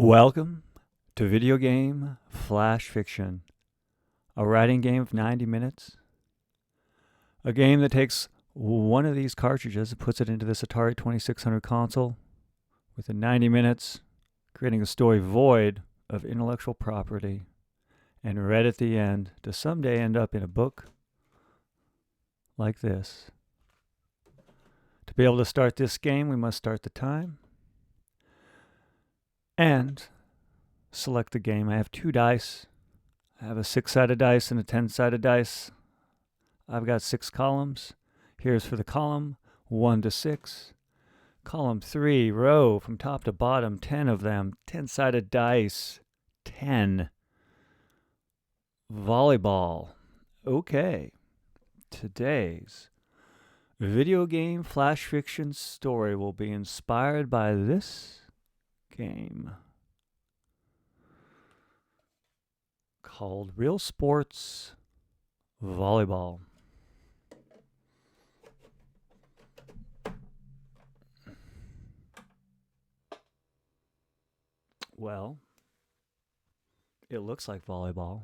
Welcome to Video Game Flash Fiction, a writing game of 90 minutes. A game that takes one of these cartridges and puts it into this Atari 2600 console within 90 minutes, creating a story void of intellectual property and read at the end to someday end up in a book like this. To be able to start this game, we must start the time and select the game. I have 2 dice. I have a 6-sided dice and a 10-sided dice. I've got 6 columns. Here's for the column 1 to 6. Column 3, row from top to bottom, 10 of them. 10-sided dice, 10. Volleyball. Okay. Today's video game flash fiction story will be inspired by this game called Realsports Volleyball. Well, it looks like volleyball.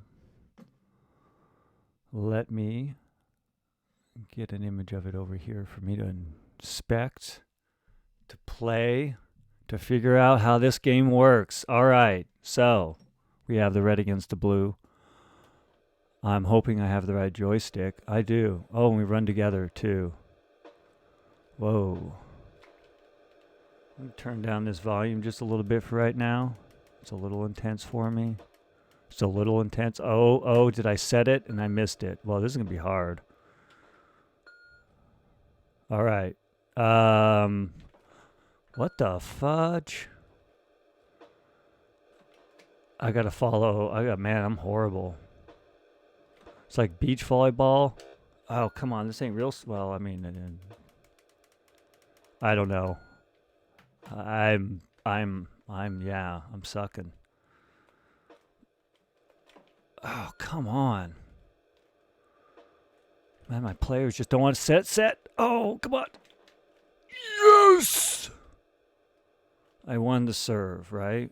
Let me get an image of it over here for me to inspect, to play, to figure out how this game works. All right, so we have the red against the blue. I'm hoping I have the right joystick. I do. Oh, and we run together too. Whoa. Let me turn down this volume just a little bit for right now. It's a little intense for me. It's a little intense. Oh, did I set it and I missed it? Well, this is going to be hard. All right. What the fudge? I got to follow. Man, I'm horrible. It's like beach volleyball. Oh, come on. This ain't real. Well, I mean, I don't know. I'm sucking. Oh, come on. Man, my players just don't want to set. Oh, come on. Yes! I won the serve, right?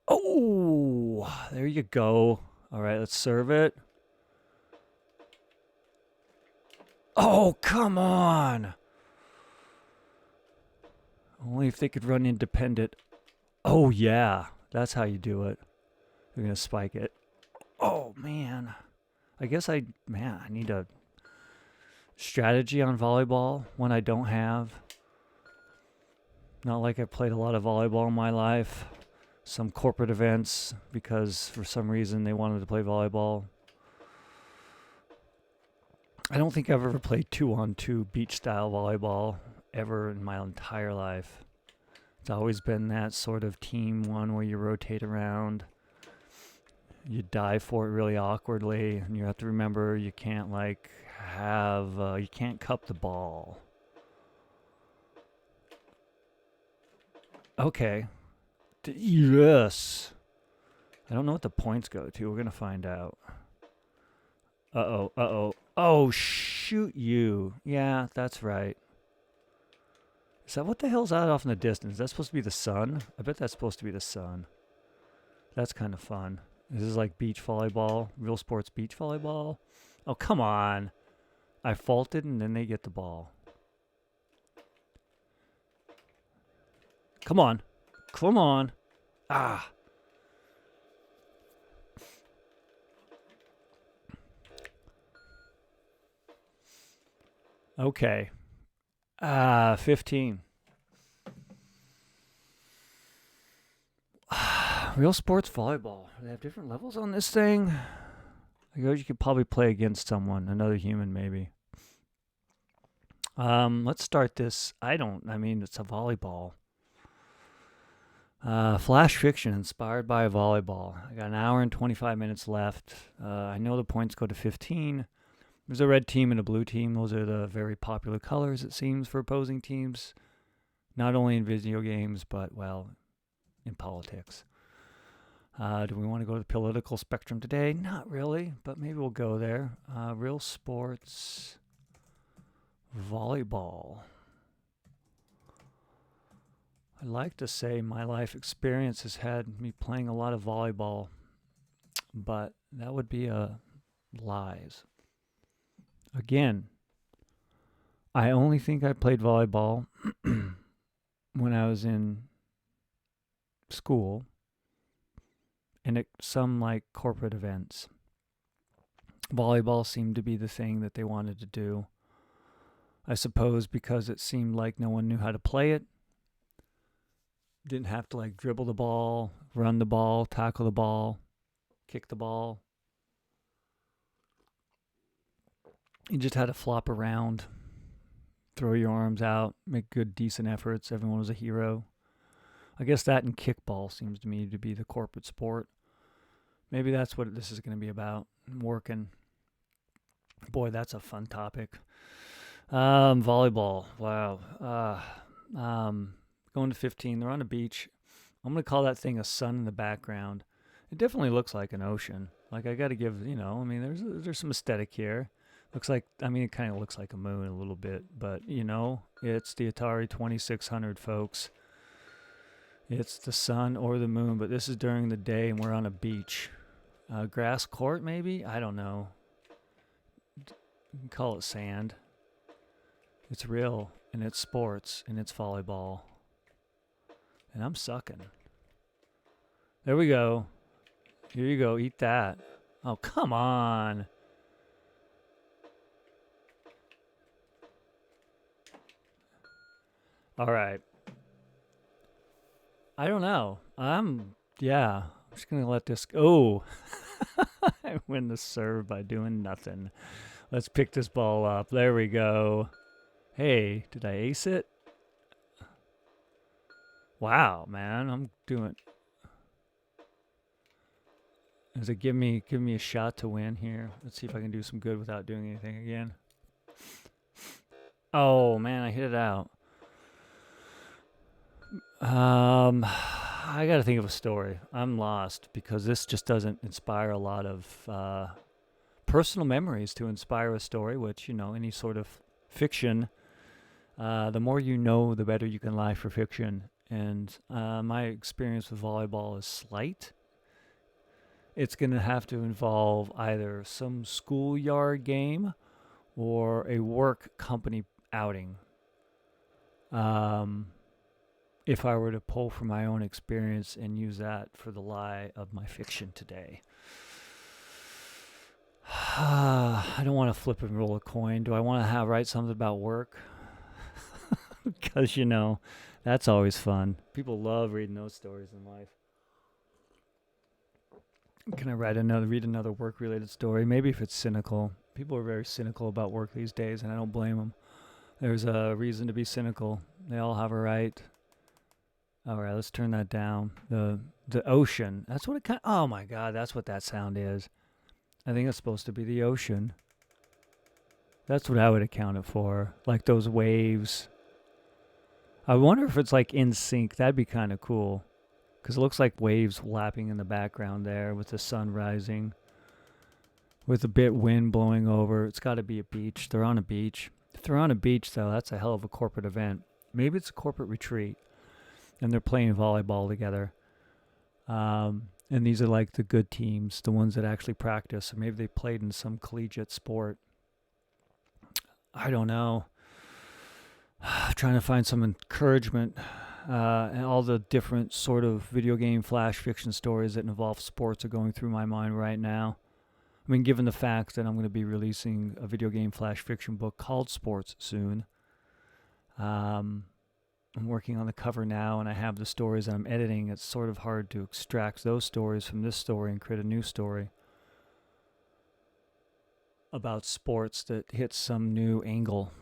Oh, there you go. All right, let's serve it. Oh, come on. Only if they could run independent. Oh, yeah. That's how you do it. They're going to spike it. Oh, man. I guess I need a strategy on volleyball when I don't have. Not like I played a lot of volleyball in my life. Some corporate events because for some reason they wanted to play volleyball. I don't think I've ever played 2-on-2 beach style volleyball ever in my entire life. It's always been that sort of team one where you rotate around. You dive for it really awkwardly, and you have to remember you can't you can't cup the ball. Okay. Yes. I don't know what the points go to. We're going to find out. Uh-oh. Oh, shoot you. Yeah, that's right. Is that what the hell's out off in the distance? Is that supposed to be the sun? I bet that's supposed to be the sun. That's kind of fun. This is like beach volleyball, Realsports beach volleyball. Oh, come on. I faulted and then they get the ball. Come on. Come on. Ah. Okay. 15. Realsports volleyball. Do they have different levels on this thing? I guess you could probably play against someone, another human maybe. Let's start this. It's a volleyball. Flash fiction inspired by a volleyball. I got an hour and 25 minutes left. I know the points go to 15. There's a red team and a blue team. Those are the very popular colors, it seems, for opposing teams. Not only in video games, but, well, in politics. Do we want to go to the political spectrum today? Not really, but maybe we'll go there. Realsports Volleyball. I'd like to say my life experience has had me playing a lot of volleyball, but that would be a lies. Again, I only think I played volleyball when I was in school and at some like corporate events. Volleyball seemed to be the thing that they wanted to do. I suppose because it seemed like no one knew how to play it. Didn't have to like dribble the ball, run the ball, tackle the ball, kick the ball. You just had to flop around, throw your arms out, make good, decent efforts. Everyone was a hero. I guess that and kickball seems to me to be the corporate sport. Maybe that's what this is going to be about. Working. Boy, that's a fun topic. Volleyball. Wow. Going to 15. They're on a beach. I'm going to call that thing a sun in the background. It definitely looks like an ocean. Like I got to give, there's some aesthetic here. Looks like, it kind of looks like a moon a little bit, but it's the Atari 2600, folks. It's the sun or the moon, but this is during the day and we're on a beach. Grass court, maybe? I don't know. You can call it sand. It's real, and it's sports, and it's volleyball. And I'm sucking. There we go. Here you go. Eat that. Oh, come on. All right. I don't know. I'm just going to let this go. I win the serve by doing nothing. Let's pick this ball up. There we go. Hey, did I ace it? Wow, man. I'm doing... Does it give me a shot to win here? Let's see if I can do some good without doing anything again. Oh, man, I hit it out. I got to think of a story. I'm lost because this just doesn't inspire a lot of personal memories to inspire a story, which, any sort of fiction, the more you know, the better you can lie for fiction. And my experience with volleyball is slight. It's going to have to involve either some schoolyard game or a work company outing. If I were to pull from my own experience and use that for the lie of my fiction today. I don't want to flip and roll a coin. Do I want to write something about work? Because, that's always fun. People love reading those stories in life. Can I read another work-related story? Maybe if it's cynical. People are very cynical about work these days, and I don't blame them. There's a reason to be cynical. They all have a right. All right, let's turn that down. The ocean. That's what it kind of... Oh, my God, that's what that sound is. I think it's supposed to be the ocean. That's what I would account it for. Like those waves. I wonder if it's like in sync. That'd be kind of cool. Because it looks like waves lapping in the background there with the sun rising. With a bit wind blowing over. It's got to be a beach. They're on a beach. If they're on a beach, though, that's a hell of a corporate event. Maybe it's a corporate retreat. And they're playing volleyball together. And these are like the good teams, the ones that actually practice. Or maybe they played in some collegiate sport. I don't know. Trying to find some encouragement and all the different sort of video game flash fiction stories that involve sports are going through my mind right now. I mean, given the fact that I'm going to be releasing a video game flash fiction book called Sports soon. I'm working on the cover now, and I have the stories that I'm editing. It's sort of hard to extract those stories from this story and create a new story about sports that hits some new angle.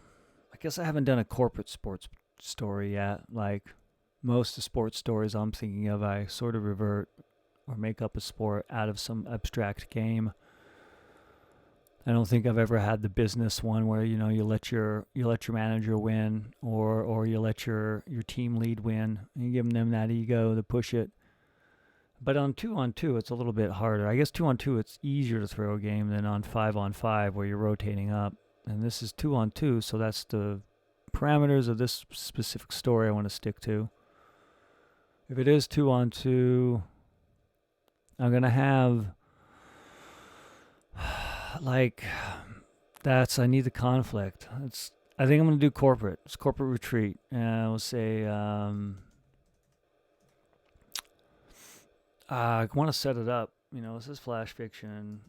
I guess I haven't done a corporate sports story yet. Like most of the sports stories I'm thinking of, I sort of revert or make up a sport out of some abstract game. I don't think I've ever had the business one where you let your manager win or you let your team lead win and you give them that ego to push it. But on 2-on-2, it's a little bit harder. I guess 2-on-2, it's easier to throw a game than on 5-on-5 where you're rotating up. And this is 2-on-2, so that's the parameters of this specific story I want to stick to. If it is 2-on-2, I'm going to have, like, I need the conflict. I think I'm going to do corporate. It's corporate retreat. And we'll say, I want to set it up. This is flash fiction.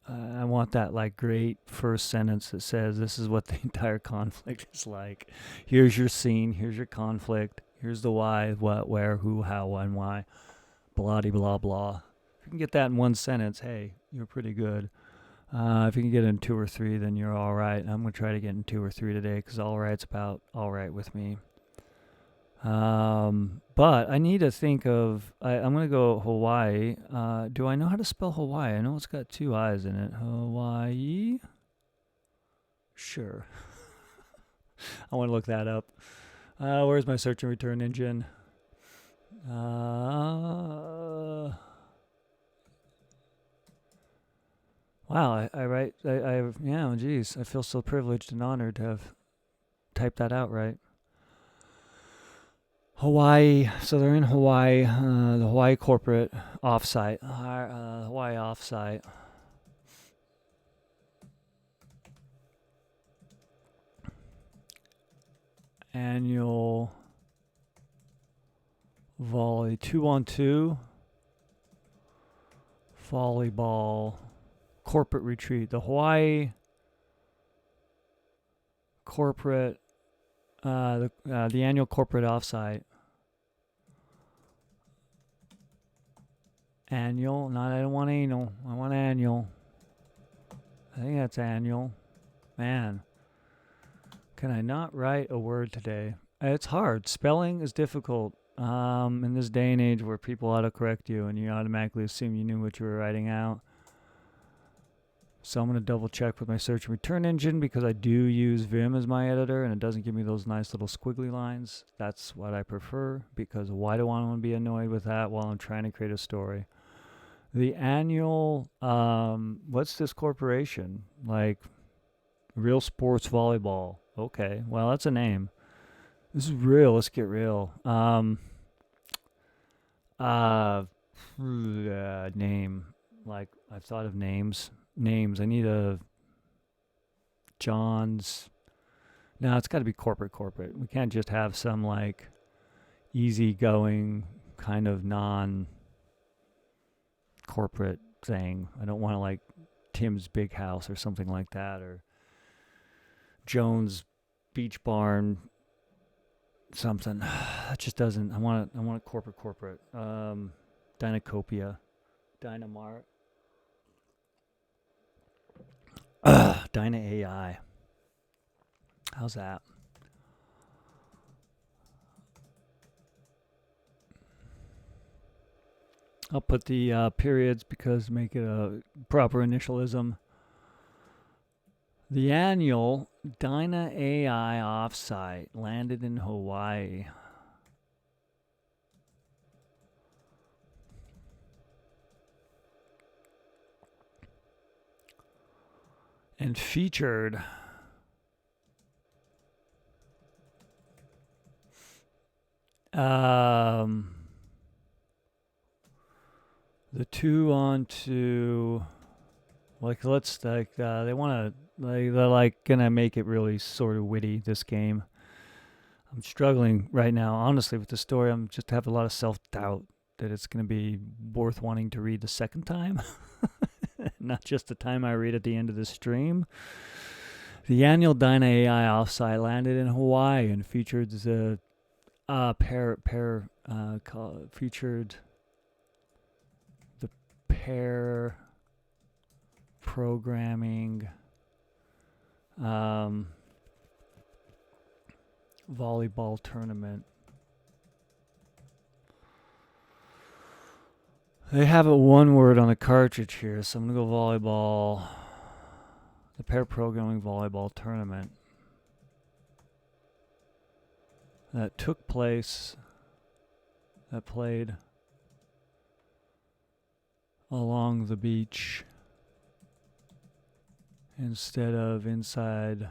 I want that like great first sentence that says this is what the entire conflict is like. Here's your scene. Here's your conflict. Here's the why, what, where, who, how, when, why. Blah, blah, blah. If you can get that in one sentence, hey, you're pretty good. If you can get in 2 or 3, then you're all right. I'm going to try to get in 2 or 3 today because all right's about all right with me. But I need to think of, I'm going to go Hawaii. Do I know how to spell Hawaii? I know it's got 2 I's in it. Hawaii? Sure. I want to look that up. Where's my search and return engine? Wow, geez. I feel so privileged and honored to have typed that out right. Hawaii, so they're in Hawaii, the Hawaii corporate offsite, Hawaii offsite. Annual volley, 2-on-2 volleyball corporate retreat. The Hawaii corporate, the annual corporate offsite. Annual, I don't want anal. I want annual. I think that's annual. Man, can I not write a word today? It's hard. Spelling is difficult. In this day and age where people autocorrect you and you automatically assume you knew what you were writing out. So I'm going to double check with my search and return engine because I do use Vim as my editor and it doesn't give me those nice little squiggly lines. That's what I prefer because why do I want to be annoyed with that while I'm trying to create a story? The annual, what's this corporation? Like Realsports Volleyball. Okay, well, that's a name. This is real. Let's get real. Name. Like, I've thought of names. I need a John's. No, it's got to be corporate. We can't just have some, like, easygoing kind of non-corporate thing. I don't want to, like, Tim's Big House or something like that, or Jones Beach Barn something. That just doesn't. I want a corporate. Dynacopia, Dynamart, Dyna AI. How's that? I'll put the periods because make it a proper initialism. The annual Dyna AI offsite landed in Hawaii. And featured the 2-on-2, like they want to, they're like gonna make it really sort of witty, this game. I'm struggling right now, honestly, with the story. I'm just have a lot of self-doubt that it's gonna be worth wanting to read the second time. Not just the time I read at the end of the stream. The annual Dyna AI offsite landed in Hawaii and featured the featured the pair programming volleyball tournament. They have a one word on the cartridge here, so I'm going to go volleyball. The pair programming volleyball tournament that took place, that played along the beach instead of inside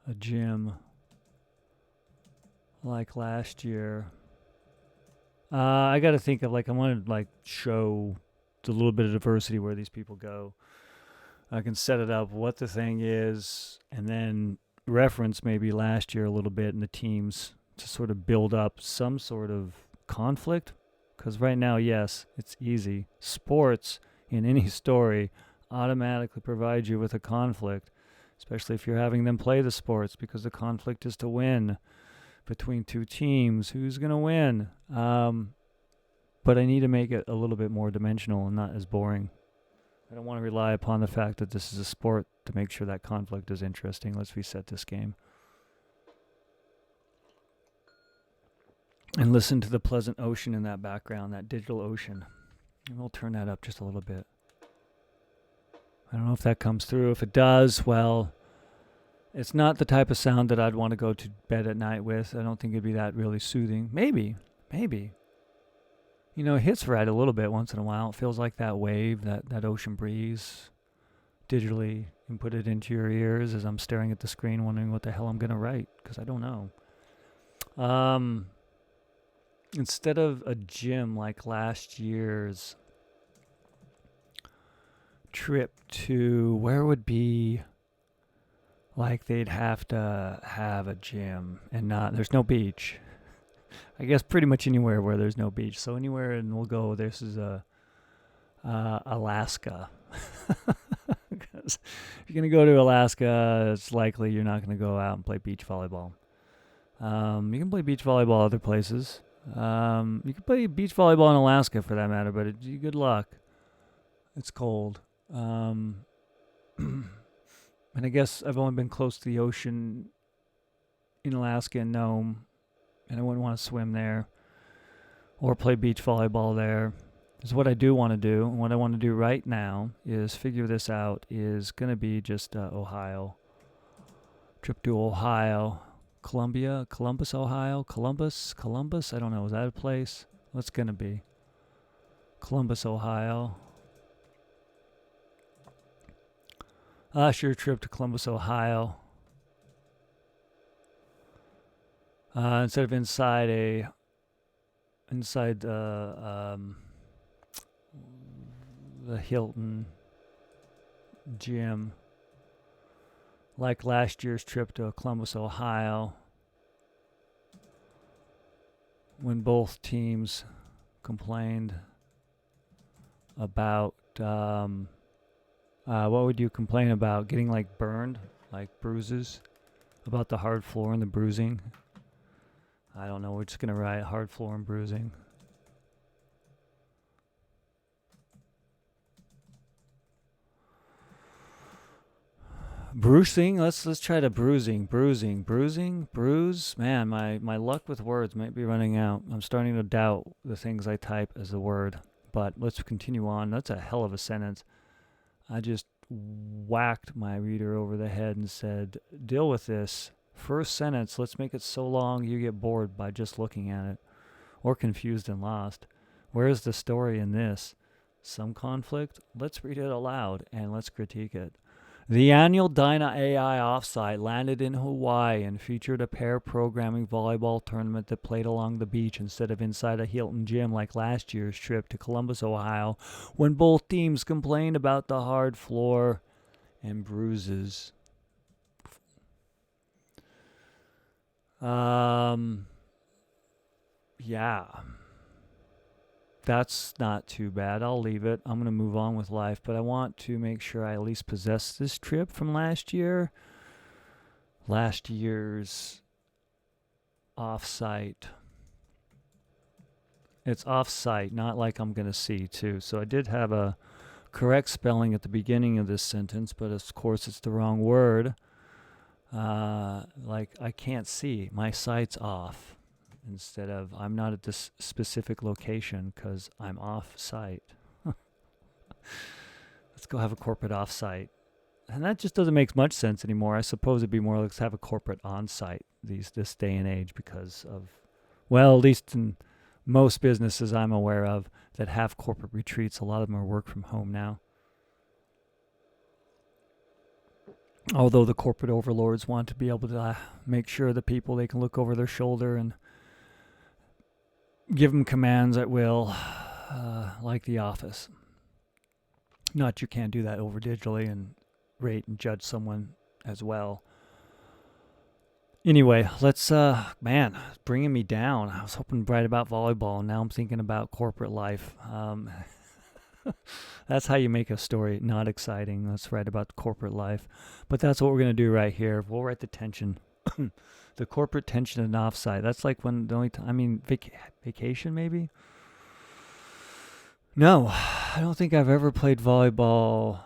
a gym like last year. I got to think of I want to show the little bit of diversity where these people go. I can set it up what the thing is, and then reference maybe last year a little bit in the teams to sort of build up some sort of conflict. Because right now, yes, it's easy. Sports in any story automatically provide you with a conflict, especially if you're having them play the sports, because the conflict is to win between two teams. Who's going to win? But I need to make it a little bit more dimensional and not as boring. I don't want to rely upon the fact that this is a sport to make sure that conflict is interesting. Let's reset this game. And listen to the pleasant ocean in that background, that digital ocean. And we'll turn that up just a little bit. I don't know if that comes through. If it does, well, it's not the type of sound that I'd want to go to bed at night with. I don't think it'd be that really soothing. Maybe. You know, it hits right a little bit once in a while. It feels like that wave, that ocean breeze, digitally inputted into your ears as I'm staring at the screen wondering what the hell I'm going to write, because I don't know. Instead of a gym like last year's trip to, where would be they'd have to have a gym and there's no beach. I guess pretty much anywhere where there's no beach. So anywhere, and we'll go, this is Alaska. Because if you're going to go to Alaska, it's likely you're not going to go out and play beach volleyball. You can play beach volleyball other places. You can play beach volleyball in Alaska for that matter, but good luck. It's cold. And I guess I've only been close to the ocean in Alaska and Nome, and I wouldn't want to swim there or play beach volleyball there. Is what I do want to do. And what I want to do right now is figure this out. Is going to be just Ohio. Trip to Ohio. Columbus, Ohio. Columbus. I don't know. Is that a place? What's going to be? Columbus, Ohio. Last year trip to Columbus, Ohio. Instead of inside the Hilton gym, like last year's trip to Columbus, Ohio, when both teams complained about what would you complain about? Getting burned, bruises, about the hard floor and the bruising. I don't know. We're just gonna write hard floor and bruising. Bruising. Let's try to bruising. Bruise. Man, my luck with words might be running out. I'm starting to doubt the things I type as a word. But let's continue on. That's a hell of a sentence. I just whacked my reader over the head and said, "Deal with this. First sentence, let's make it so long you get bored by just looking at it, or confused and lost. Where's the story in this? Some conflict? Let's read it aloud and let's critique it." The annual Dyna AI offsite landed in Hawaii and featured a pair programming volleyball tournament that played along the beach instead of inside a Hilton gym like last year's trip to Columbus, Ohio, when both teams complained about the hard floor and bruises. Yeah. That's not too bad. I'll leave it. I'm going to move on with life, but I want to make sure I at least possess this trip from last year. Last year's off-site. It's off-site, not like I'm going to see, too. So I did have a correct spelling at the beginning of this sentence, but of course it's the wrong word. I can't see. My site's off. Instead of, I'm not at this specific location because I'm off-site. Let's go have a corporate off-site. And that just doesn't make much sense anymore. I suppose it'd be more let's have a corporate on-site this day and age because of, well, at least in most businesses I'm aware of that have corporate retreats, a lot of them are work from home now. Although the corporate overlords want to be able to make sure the people, they can look over their shoulder and give them commands at will, like The Office. Not you can't do that over digitally and rate and judge someone as well. Anyway, let's, man, it's bringing me down. I was hoping to write about volleyball, and now I'm thinking about corporate life. That's how you make a story not exciting. Let's write about corporate life. But that's what we're going to do right here. We'll write the tension. The corporate tension and offsite. That's like when the only time, I mean, vacation maybe? No, I don't think I've ever played volleyball.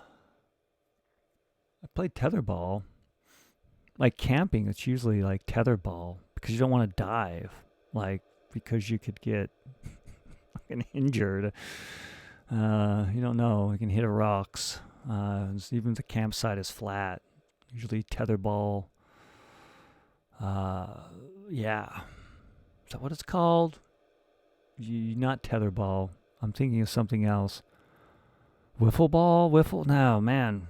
I played tetherball. Like camping, it's usually like tetherball because you don't want to dive, like because you could get fucking injured. You don't know. You can hit rocks. Even the campsite is flat. Usually tetherball. Yeah. Is that what it's called? Not tetherball. I'm thinking of something else. Wiffle ball? No, man.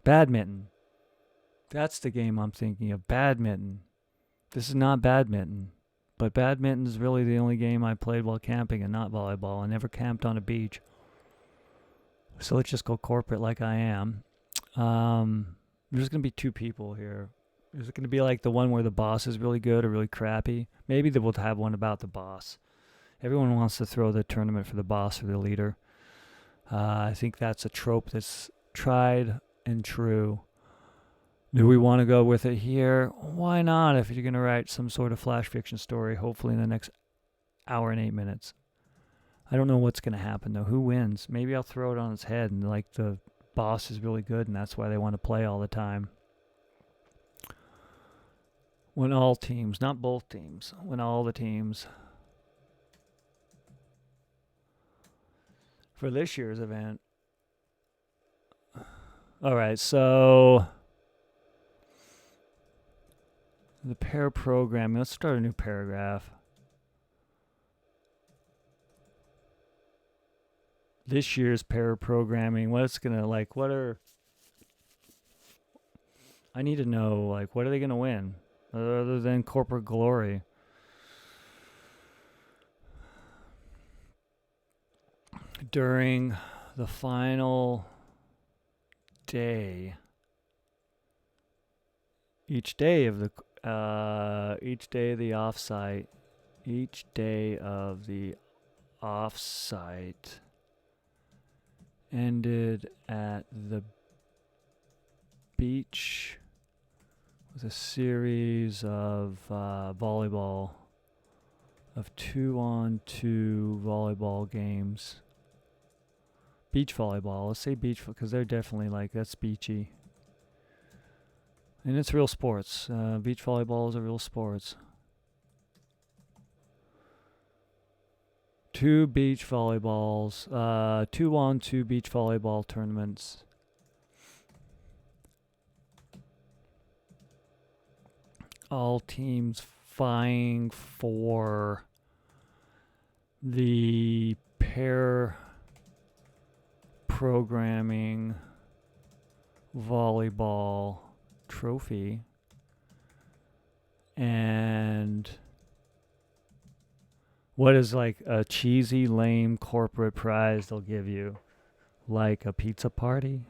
Badminton. That's the game I'm thinking of. Badminton. This is not badminton. But badminton is really the only game I played while camping and not volleyball. I never camped on a beach. So let's just go corporate like I am. There's going to be two people here. Is it going to be like the one where the boss is really good or really crappy? Maybe they will have one about the boss. Everyone wants to throw the tournament for the boss or the leader. I think that's a trope that's tried and true. Do we want to go with it here? Why not if you're going to write some sort of flash fiction story, hopefully in the next hour and 8 minutes? I don't know what's going to happen, though. Who wins? Maybe I'll throw it on its head and like the boss is really good and that's why they want to play all the time. When all teams, not both teams, when all the teams. For this year's event. All right, so the pair programming. Let's start a new paragraph. This year's pair programming. What's gonna like? What are? I need to know like what are they gonna win other than corporate glory? During the final day, each day of the offsite, ended at the beach with a series of volleyball, of 2-on-2 volleyball games. Beach volleyball. Let's say beach because they're definitely like, that's beachy. And it's real sports. Beach volleyball is a real sports. 2 beach volleyballs. 2-on-2 beach volleyball tournaments. All teams vying for the pair programming volleyball trophy, and what is like a cheesy, lame corporate prize they'll give you? Like a pizza party?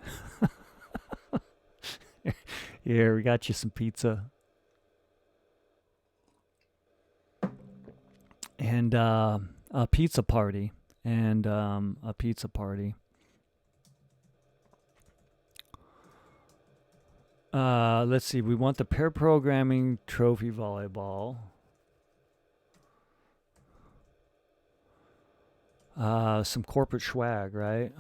Here, we got you some pizza. And a pizza party. And a pizza party. Let's see. We want the pair programming trophy volleyball. Some corporate swag, right?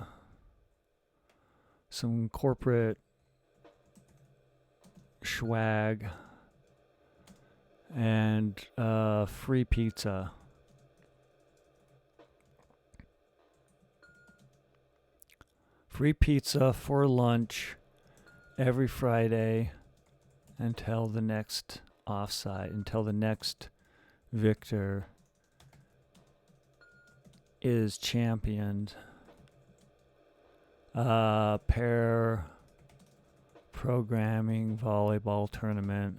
Some corporate swag and free pizza. Free pizza for lunch every Friday until the next offsite, until the next victor is championed. Pair programming volleyball tournament.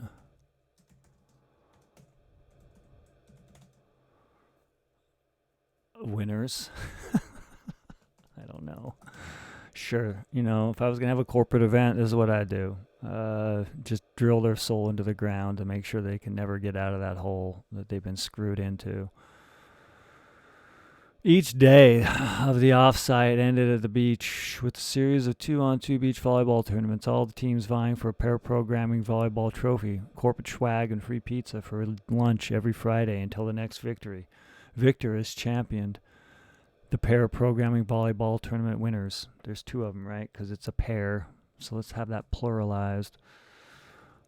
winners. I don't know. Sure, if I was going to have a corporate event, this is what I'd do. Just drill their soul into the ground to make sure they can never get out of that hole that they've been screwed into. Each day of the offsite ended at the beach with a series of 2-on-2 beach volleyball tournaments, all the teams vying for a pair programming volleyball trophy, corporate swag, and free pizza for lunch every Friday until the next victory. Victor is championed the pair programming volleyball tournament winners. There's two of them, right? Because it's a pair. So let's have that pluralized.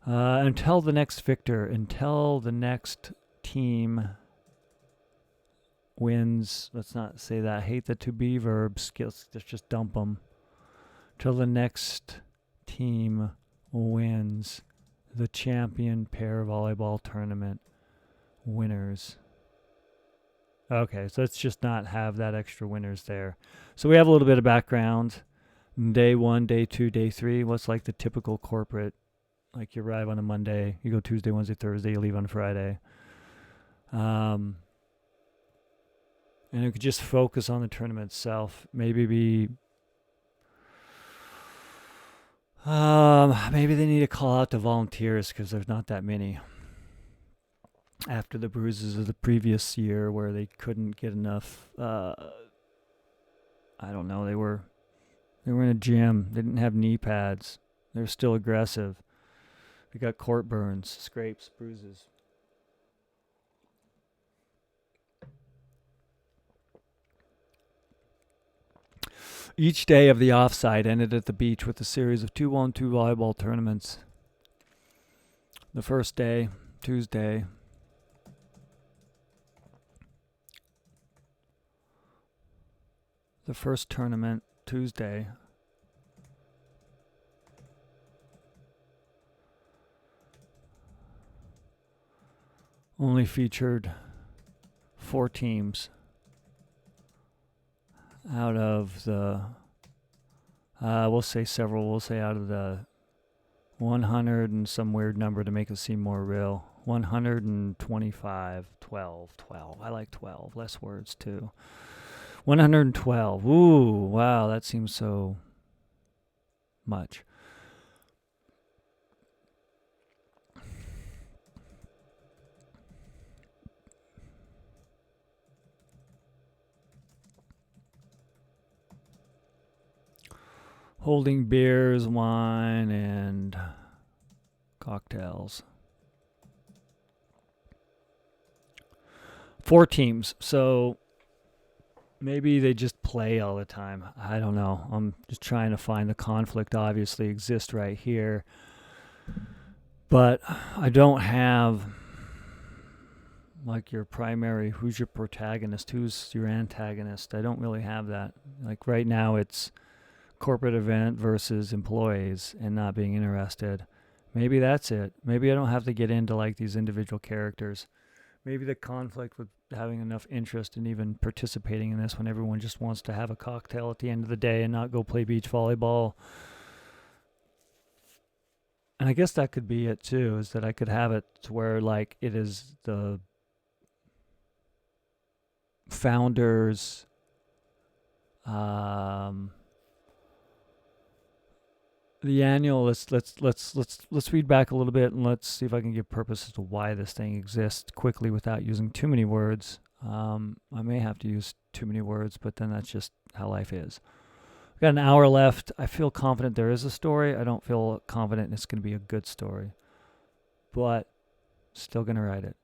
Until the next victor, until the next team wins. Let's not say that. I hate the to be verbs. Let's just dump them. Till the next team wins the champion pair volleyball tournament winners. Okay, so let's just not have that extra winners there. So we have a little bit of background. Day 1, day 2, day 3. What's like the typical corporate? Like you arrive on a Monday, you go Tuesday, Wednesday, Thursday, you leave on Friday. And you could just focus on the tournament itself. Maybe maybe they need to call out to volunteers because there's not that many. After the bruises of the previous year where they couldn't get enough, I don't know, they were in a gym. They didn't have knee pads. They were still aggressive. They got court burns, scrapes, bruises. Each day of the offsite ended at the beach with a series of 2-on-2 volleyball tournaments. The first day, Tuesday. The first tournament, Tuesday. Only featured 4 teams out of the, we'll say several, we'll say out of the 100 and some weird number to make it seem more real. 125, 12. I like 12, less words too. 112. Ooh, wow, that seems so much. Holding beers, wine, and cocktails. 4 teams, so maybe they just play all the time. I don't know. I'm just trying to find the conflict obviously exists right here. But I don't have like your primary, who's your protagonist, who's your antagonist. I don't really have that. Like right now it's corporate event versus employees and not being interested. Maybe that's it. Maybe I don't have to get into like these individual characters. Maybe the conflict with having enough interest in even participating in this when everyone just wants to have a cocktail at the end of the day and not go play beach volleyball. And I guess that could be it too, is that I could have it to where like it is the founders the annual, let's read back a little bit and let's see if I can give purpose as to why this thing exists quickly without using too many words. I may have to use too many words, but then that's just how life is. We've got an hour left. I feel confident there is a story. I don't feel confident it's going to be a good story, but still going to write it.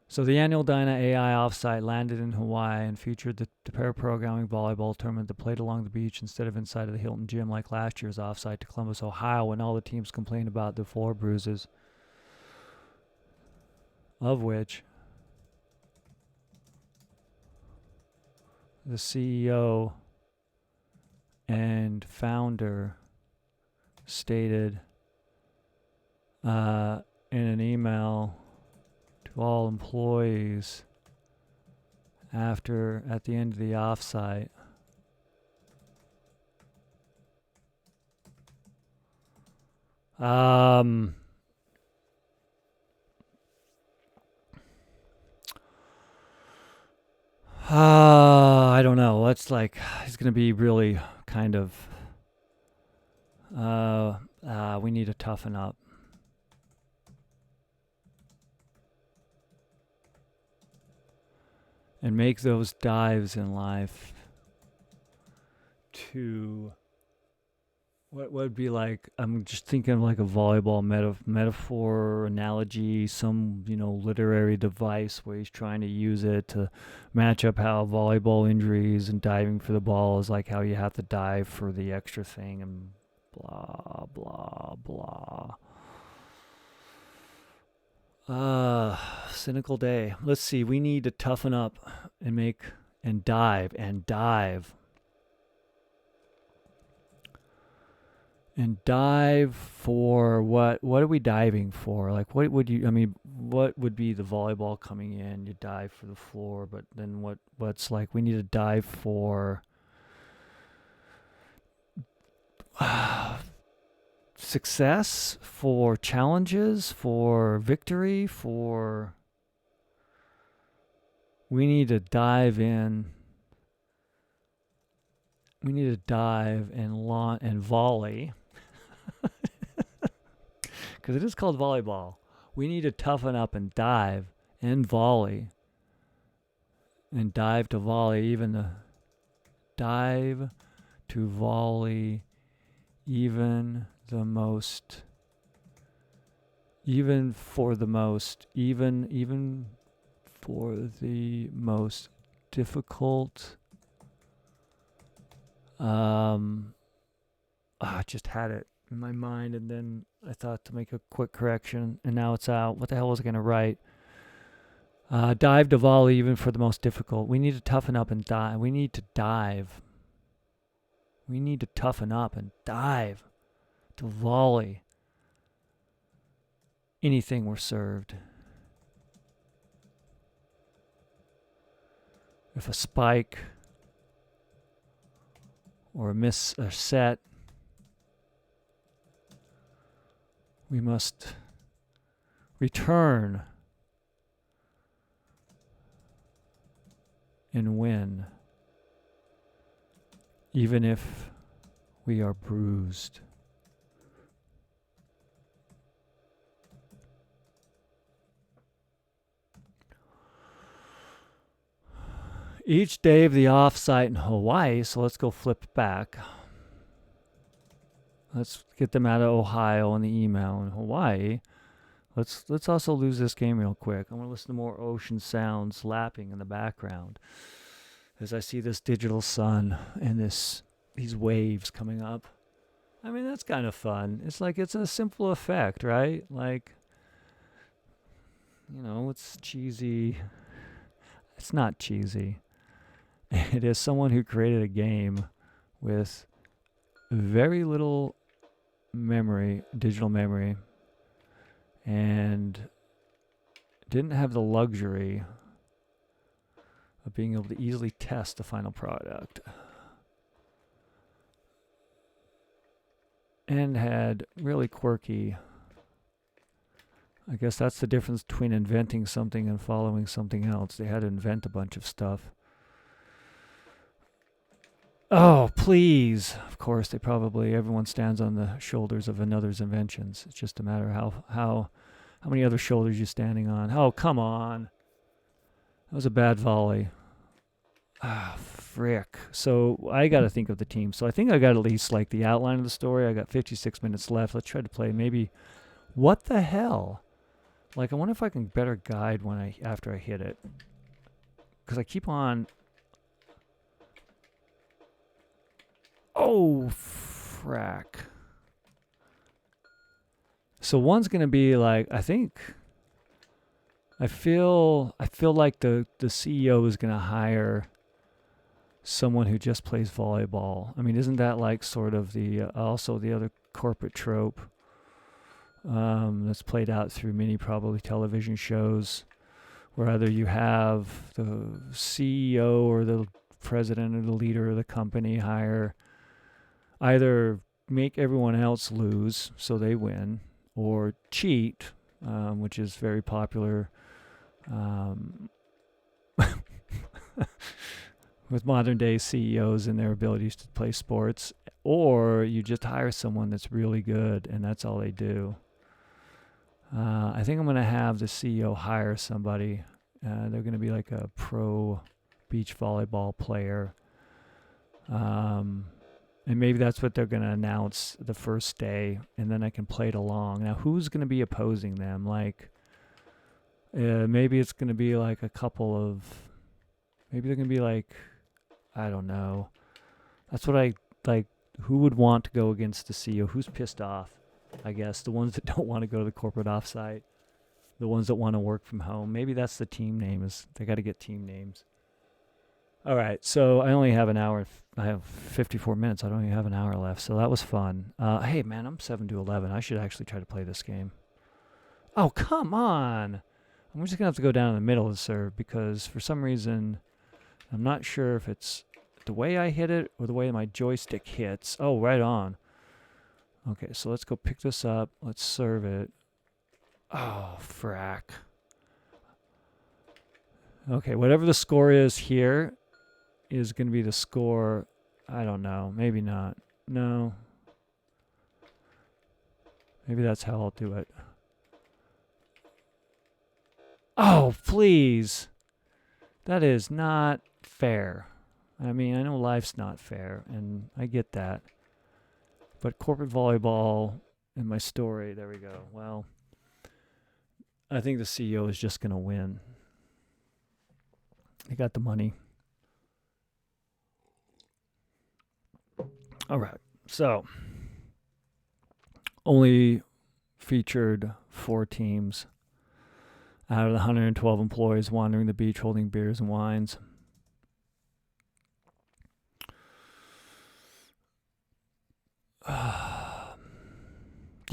So the annual Dyna AI offsite landed in Hawaii and featured the pair programming volleyball tournament that played along the beach instead of inside of the Hilton Gym like last year's offsite to Columbus, Ohio, when all the teams complained about the floor bruises, of which the CEO and founder stated in an email to all employees at the end of the offsite. I don't know. It's like it's gonna be really kind of. We need to toughen up. And make those dives in life to what would be like. I'm just thinking of like a volleyball metaphor, analogy, some literary device where he's trying to use it to match up how volleyball injuries and diving for the ball is like how you have to dive for the extra thing and blah blah blah. Cynical day. Let's see. We need to toughen up and make and dive and dive and dive for what? What are we diving for? Like, what would you? I mean, what would be the volleyball coming in? You dive for the floor, but then what? What's like? We need to dive for success, for challenges, for victory, for. We need to dive in. We need to dive and volley. Because it is called volleyball. We need to toughen up and dive and volley. And dive to volley, even the dive to volley, even the most, even for the most, even for the most difficult. I just had it in my mind, and then I thought to make a quick correction, and now it's out. What the hell was I going to write? Dive to volley, even for the most difficult. We need to toughen up and dive. We need to dive. We need to toughen up and dive to volley. Anything we're served. If a spike or a set, we must return and win, even if we are bruised. Each day of the off-site in Hawaii, so let's go flip back. Let's get them out of Ohio on the email. In Hawaii, let's also lose this game real quick. I want to listen to more ocean sounds lapping in the background as I see this digital sun and these waves coming up. I mean, that's kind of fun. It's like it's a simple effect, right? Like, it's cheesy. It's not cheesy. It is someone who created a game with very little memory, digital memory, and didn't have the luxury of being able to easily test the final product. And had really quirky. I guess that's the difference between inventing something and following something else. They had to invent a bunch of stuff. Oh, please. Of course, everyone stands on the shoulders of another's inventions. It's just a matter of how many other shoulders you're standing on. Oh, come on. That was a bad volley. Frick. So I got to think of the team. So I think I got at least like the outline of the story. I got 56 minutes left. Let's try to play maybe. What the hell? Like, I wonder if I can better guide after I hit it. Because I keep on. Oh, frack. So one's going to be like, I feel like the CEO is going to hire someone who just plays volleyball. I mean, isn't that like sort of also the other corporate trope that's played out through many probably television shows, where either you have the CEO or the president or the leader of the company either make everyone else lose so they win, or cheat, which is very popular. with modern day CEOs and their abilities to play sports, or you just hire someone that's really good and that's all they do. I think I'm going to have the CEO hire somebody. They're going to be like a pro beach volleyball player. And maybe that's what they're going to announce the first day, and then I can play it along. Now, who's going to be opposing them? Like, maybe it's going to be like a couple of, maybe they're going to be like, I don't know. That's what I like. Who would want to go against the CEO? Who's pissed off? I guess the ones that don't want to go to the corporate offsite, the ones that want to work from home. Maybe that's the team name. Is they got to get team names. All right, so I only have an hour. I have 54 minutes. I don't even have an hour left, so that was fun. Hey, man, I'm 7-11. I should actually try to play this game. Oh, come on. I'm just going to have to go down in the middle of the serve because for some reason, I'm not sure if it's the way I hit it or the way my joystick hits. Oh, right on. Okay, so let's go pick this up. Let's serve it. Oh, frack. Okay, whatever the score is here is going to be the score. I don't know. Maybe not. No. Maybe that's how I'll do it. Oh, please. That is not fair. I mean, I know life's not fair, and I get that. But corporate volleyball in my story, there we go. Well, I think the CEO is just going to win. He got the money. All right. So, only featured 4 teams out of the 112 employees wandering the beach holding beers and wines.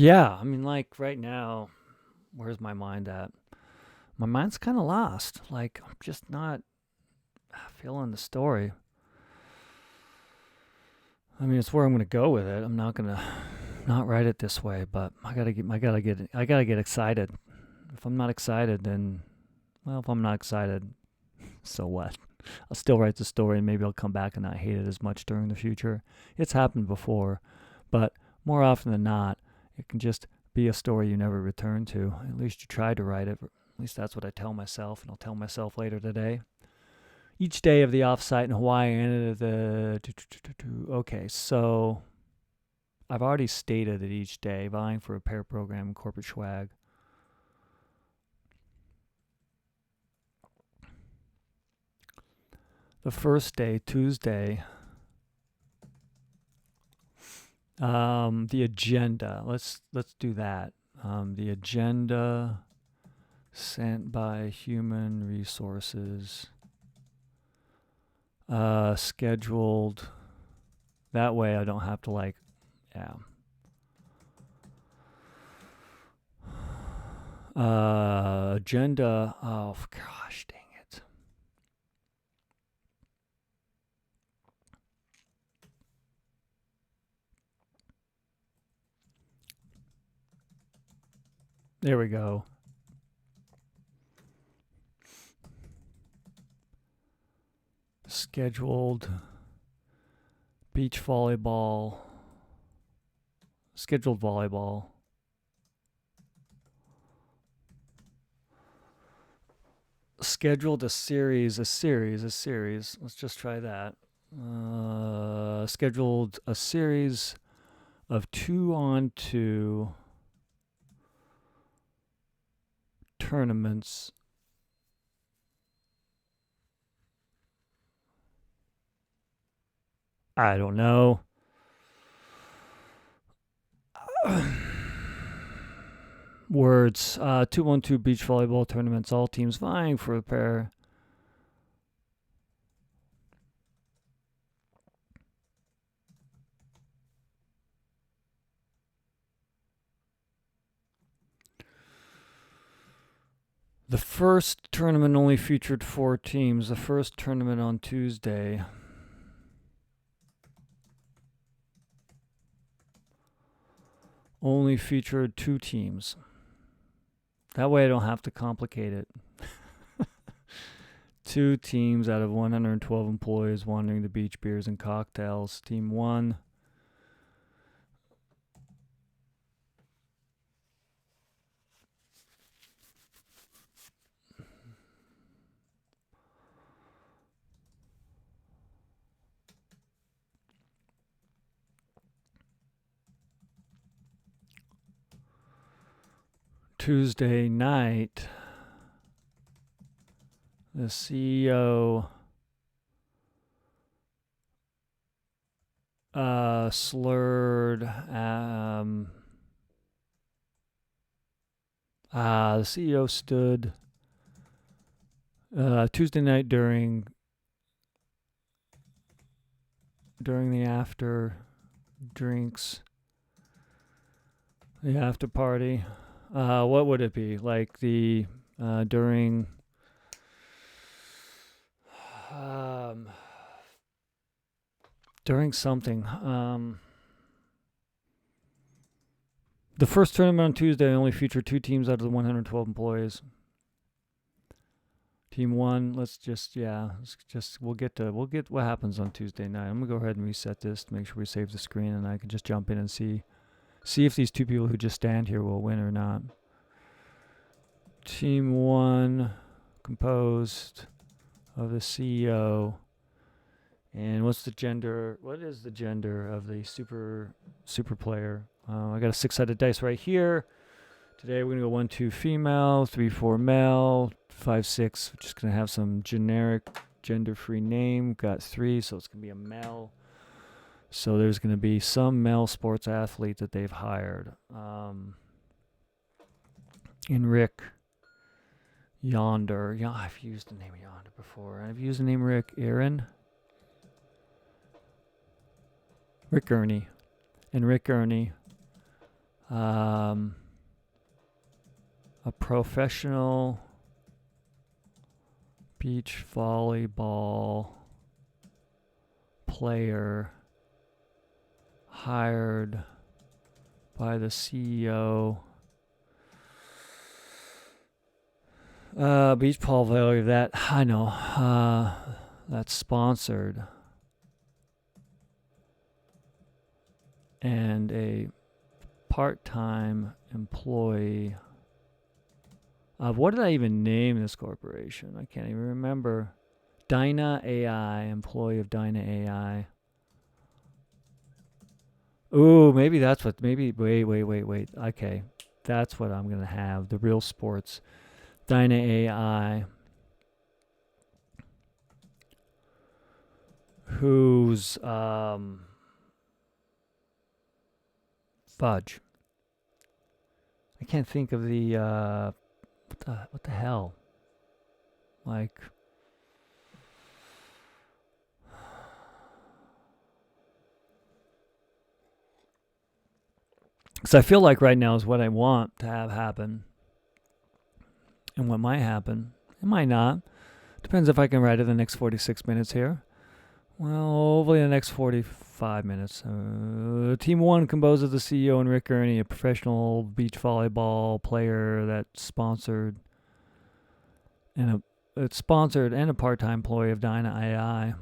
Yeah, I mean, like right now, where's my mind at? My mind's kind of lost. Like, I'm just not feeling the story. I mean, it's where I'm going to go with it. I'm not going to not write it this way, but I gotta get excited. If I'm not excited, then, well, if I'm not excited, so what? I'll still write the story and maybe I'll come back and not hate it as much during the future. It's happened before, but more often than not, it can just be a story you never return to. At least you tried to write it. At least that's what I tell myself, and I'll tell myself later today. Each day of the offsite in Hawaii ended at the... Okay, so I've already stated that each day, vying for a pair program in corporate swag. The first day, Tuesday, the agenda. Let's do that. The agenda sent by Human Resources. Scheduled. That way I don't have to agenda. Oh, gosh, dang it. There we go. Scheduled beach volleyball. Scheduled volleyball. Scheduled a series. Let's just try that. Scheduled a series of 2-on-2 tournaments. I don't know. Words. 2-on-2 beach volleyball tournaments. All teams vying for a pair. The first tournament only featured 4 teams. The first tournament on Tuesday only featured 2 teams. That way I don't have to complicate it. 2 teams out of 112 employees wandering the beach, beers and cocktails. Team 1. Tuesday night, the CEO slurred. The CEO stood Tuesday night during the after drinks, the after party. What would it be? Like the during something. The first tournament on Tuesday only featured 2 teams out of the 112 employees. Team 1, we'll get what happens on Tuesday night. I'm gonna go ahead and reset this to make sure we save the screen, and I can just jump in and see if these 2 people who just stand here will win or not. Team 1 composed of the CEO. And what is the gender of the super player? I got a 6-sided dice right here. Today we're gonna go 1, 2 female, 3, 4 male, 5, 6. We're just gonna have some generic gender-free name. Got 3, so it's gonna be a male. So there's gonna be some male sports athlete that they've hired. In Rick Yonder. Yeah, I've used the name Yonder before. I've used the name Rick Aaron. Rick Ernie. And Rick Ernie. A professional beach volleyball player hired by the CEO. Beach volleyball that I know. That's sponsored. And a part-time employee of, what did I even name this corporation? I can't even remember. Dyna AI, employee of Dyna AI. Ooh, maybe that's what, wait. Okay, that's what I'm going to have. The Realsports. Dyna AI. Who's, fudge. I can't think of the what the hell? Like, because I feel like right now is what I want to have happen, and what might happen. It might not. Depends if I can write it the next 46 minutes here. Well, hopefully the next 45 minutes. Team 1 composed of the CEO and Rick Ernie, a professional beach volleyball player that's sponsored and a part-time employee of Dyna AI.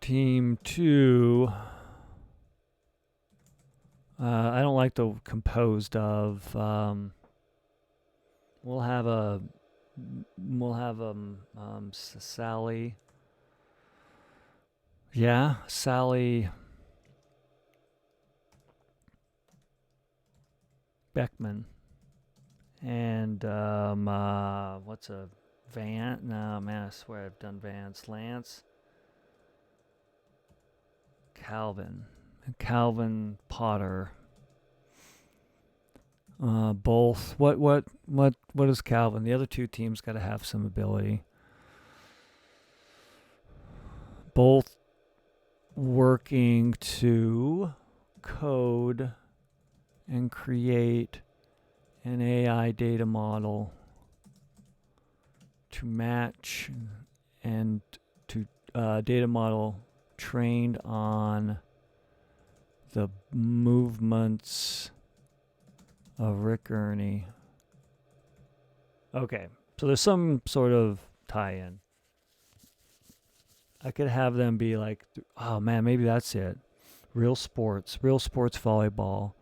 Team 2. I don't like the composed of. We'll have Sally. Yeah, Sally Beckman. And what's a Van? No, man, I swear I've done Vance. Lance Calvin Potter. Both. What is Calvin? The other 2 teams got to have some ability. Both working to code and create an AI data model to match and to data model trained on the movements of Rick Ernie. Okay, so there's some sort of tie-in. I could have them be like, oh man, maybe that's it. Real sports volleyball.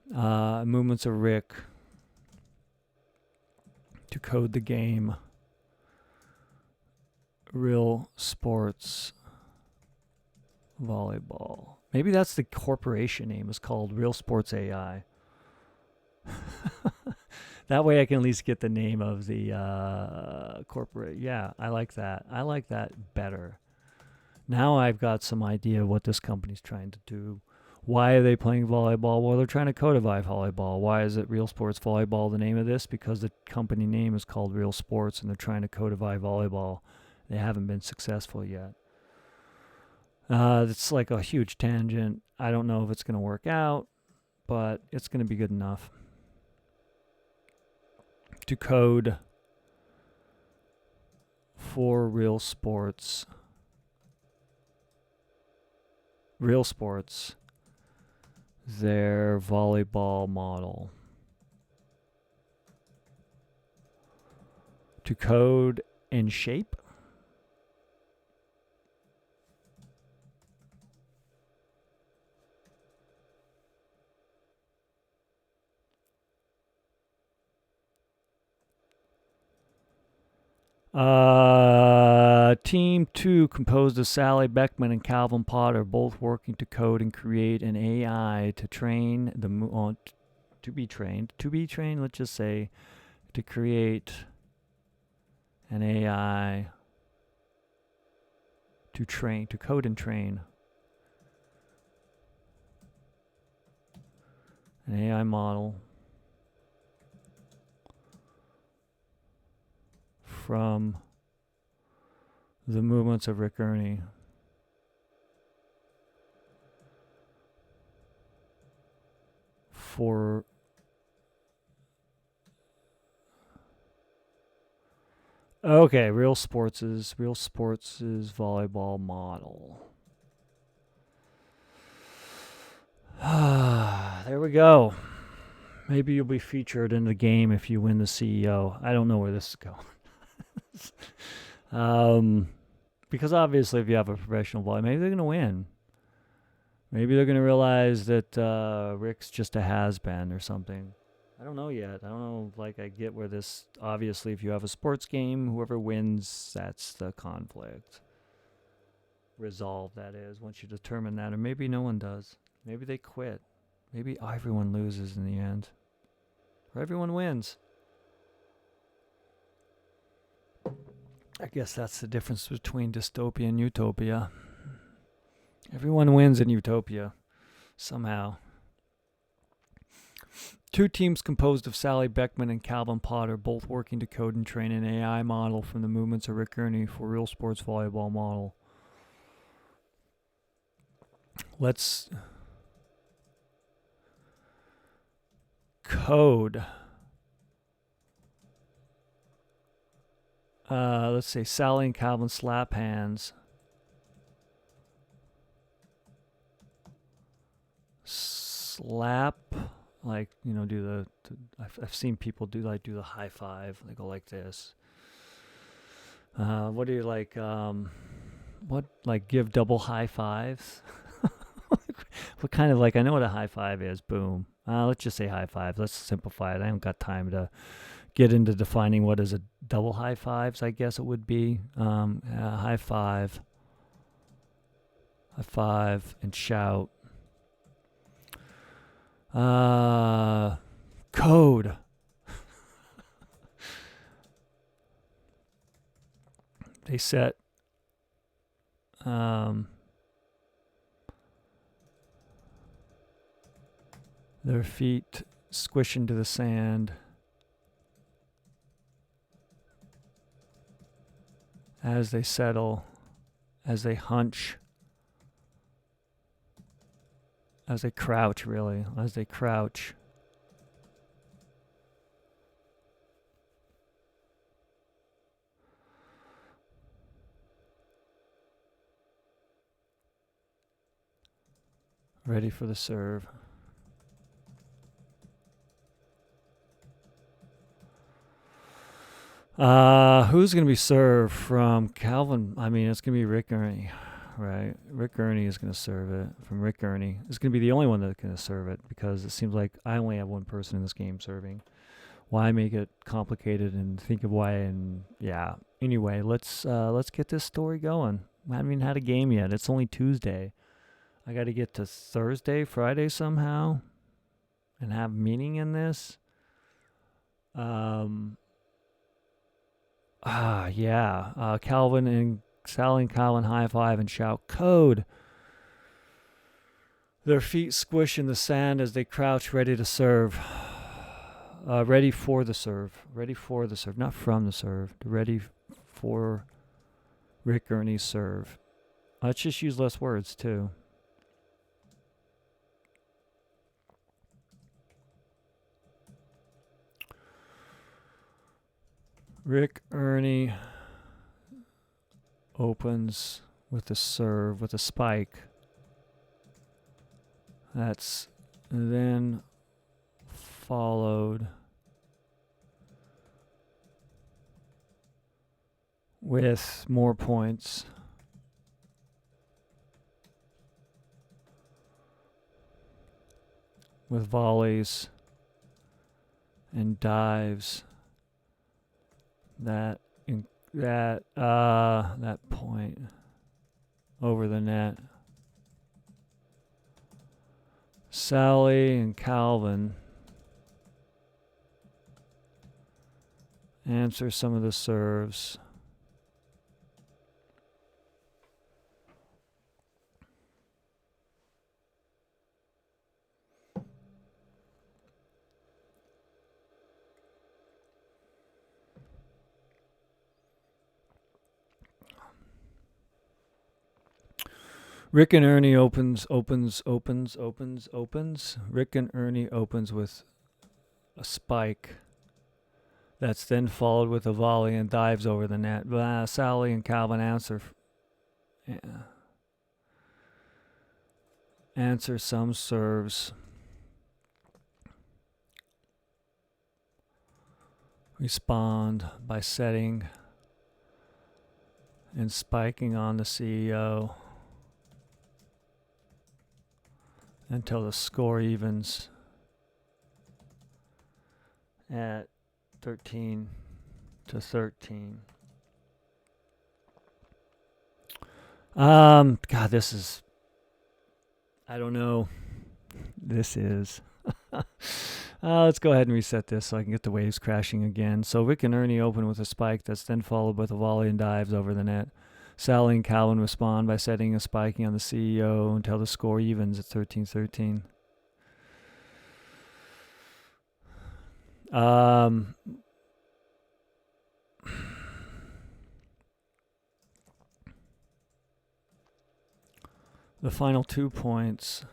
Movements of Rick to code the game. Real sports volleyball. Maybe that's the corporation name. It's called Real Sports AI. That way I can at least get the name of the corporate. Yeah, I like that. I like that better. Now I've got some idea of what this company's trying to do. Why are they playing volleyball? Well, they're trying to codify volleyball. Why is it Real Sports Volleyball the name of this? Because the company name is called Real Sports and they're trying to codify volleyball. They haven't been successful yet. It's like a huge tangent. I don't know if it's going to work out, but it's going to be good enough. To code for Real Sports, their volleyball model. To code and shape. Team 2, composed of Sally Beckman and Calvin Potter, both working to code and create an AI to train to be trained. Let's just say, to create an AI to code and train an AI model from the movements of Rick Ernie. For Real Sports' volleyball model. There we go. Maybe you'll be featured in the game if you win the CEO. I don't know where this is going. Because obviously if you have a professional volley, maybe they're going to win. Maybe they're going to realize that Rick's just a has-been or something. I don't know yet. I don't know, I get where this, obviously if you have a sports game, whoever wins, that's the conflict. Resolve, that is, once you determine that. Or maybe no one does. Maybe they quit. Maybe everyone loses in the end. Or everyone wins. I guess that's the difference between dystopia and utopia. Everyone wins in utopia. Somehow. 2 teams composed of Sally Beckman and Calvin Potter, both working to code and train an AI model from the movements of Rick Ernie for Real Sports Volleyball model. Let's code. Let's say Sally and Calvin slap hands. Slap, do the I've seen people do the high five. They go like this. What do you like? Give double high fives? What kind of I know what a high five is. Boom. Let's just say high five. Let's simplify it. I haven't got time to get into defining what is a double high fives. I guess it would be high five, and shout. Code. They set their feet squish into the sand as they settle, as they hunch, as they crouch, really, as they crouch. Ready for the serve. Who's going to be served from Calvin? I mean, it's going to be Rick Ernie, right? Rick Ernie is going to serve it from Rick Ernie. It's going to be the only one that's going to serve it because it seems like I only have one person in this game serving. Why make it complicated and think of why? And yeah. Anyway, let's get this story going. I haven't even had a game yet. It's only Tuesday. I got to get to Thursday, Friday somehow, and have meaning in this. Calvin and Sally and Calvin high five and shout code. Their feet squish in the sand as they crouch ready to serve. Ready for the serve. Ready for the serve. Not from the serve. Ready for Rick Ernie's serve. Let's just use less words, too. Rick Ernie opens with a serve, with a spike. That's then followed with more points. With volleys and dives that point over the net. Sally and Calvin answer some of the serves. Rick and Ernie opens. Rick and Ernie opens with a spike. That's then followed with a volley and dives over the net. Sally and Calvin answer some serves. Respond by setting and spiking on the CEO until the score evens at 13-13. God, this is, I don't know. This is. Let's go ahead and reset this so I can get the waves crashing again. So Rick and Ernie open with a spike that's then followed with a volley and dives over the net. Sally and Calvin respond by setting and spiking on the CEO until the score evens at 13-13. The final 2 points.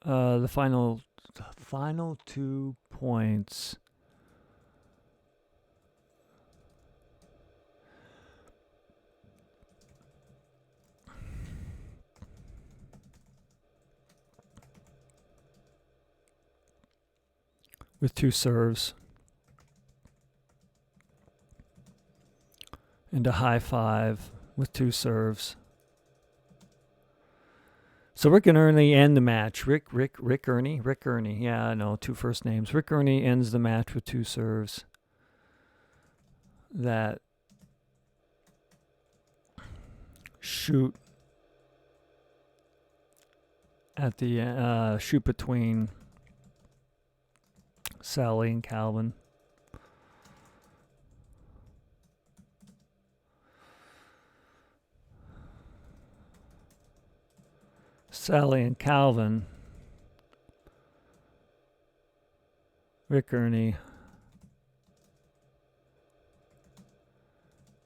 The final 2 points. With 2 serves. And a high five with 2 serves. So Rick and Ernie end the match. Rick Ernie. Yeah, I know, 2 first names. Rick Ernie ends the match with 2 serves that shoot at the shoot between Sally and Calvin. Sally and Calvin, Rick Ernie,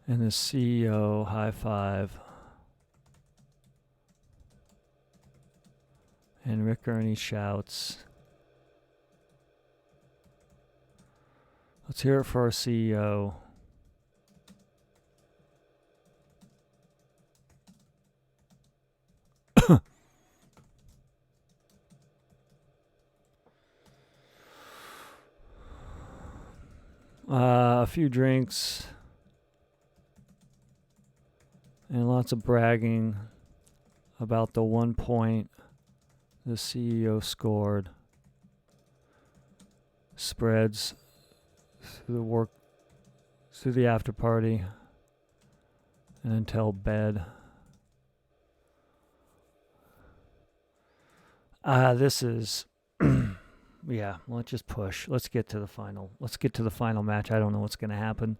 and the CEO high five. And Rick Ernie shouts, "Let's hear it for our CEO." A few drinks and lots of bragging about the 1 point the CEO scored. Spreads through the after party and until bed. This is yeah, let's just push. Let's get to the final. Let's get to the final match. I don't know what's going to happen.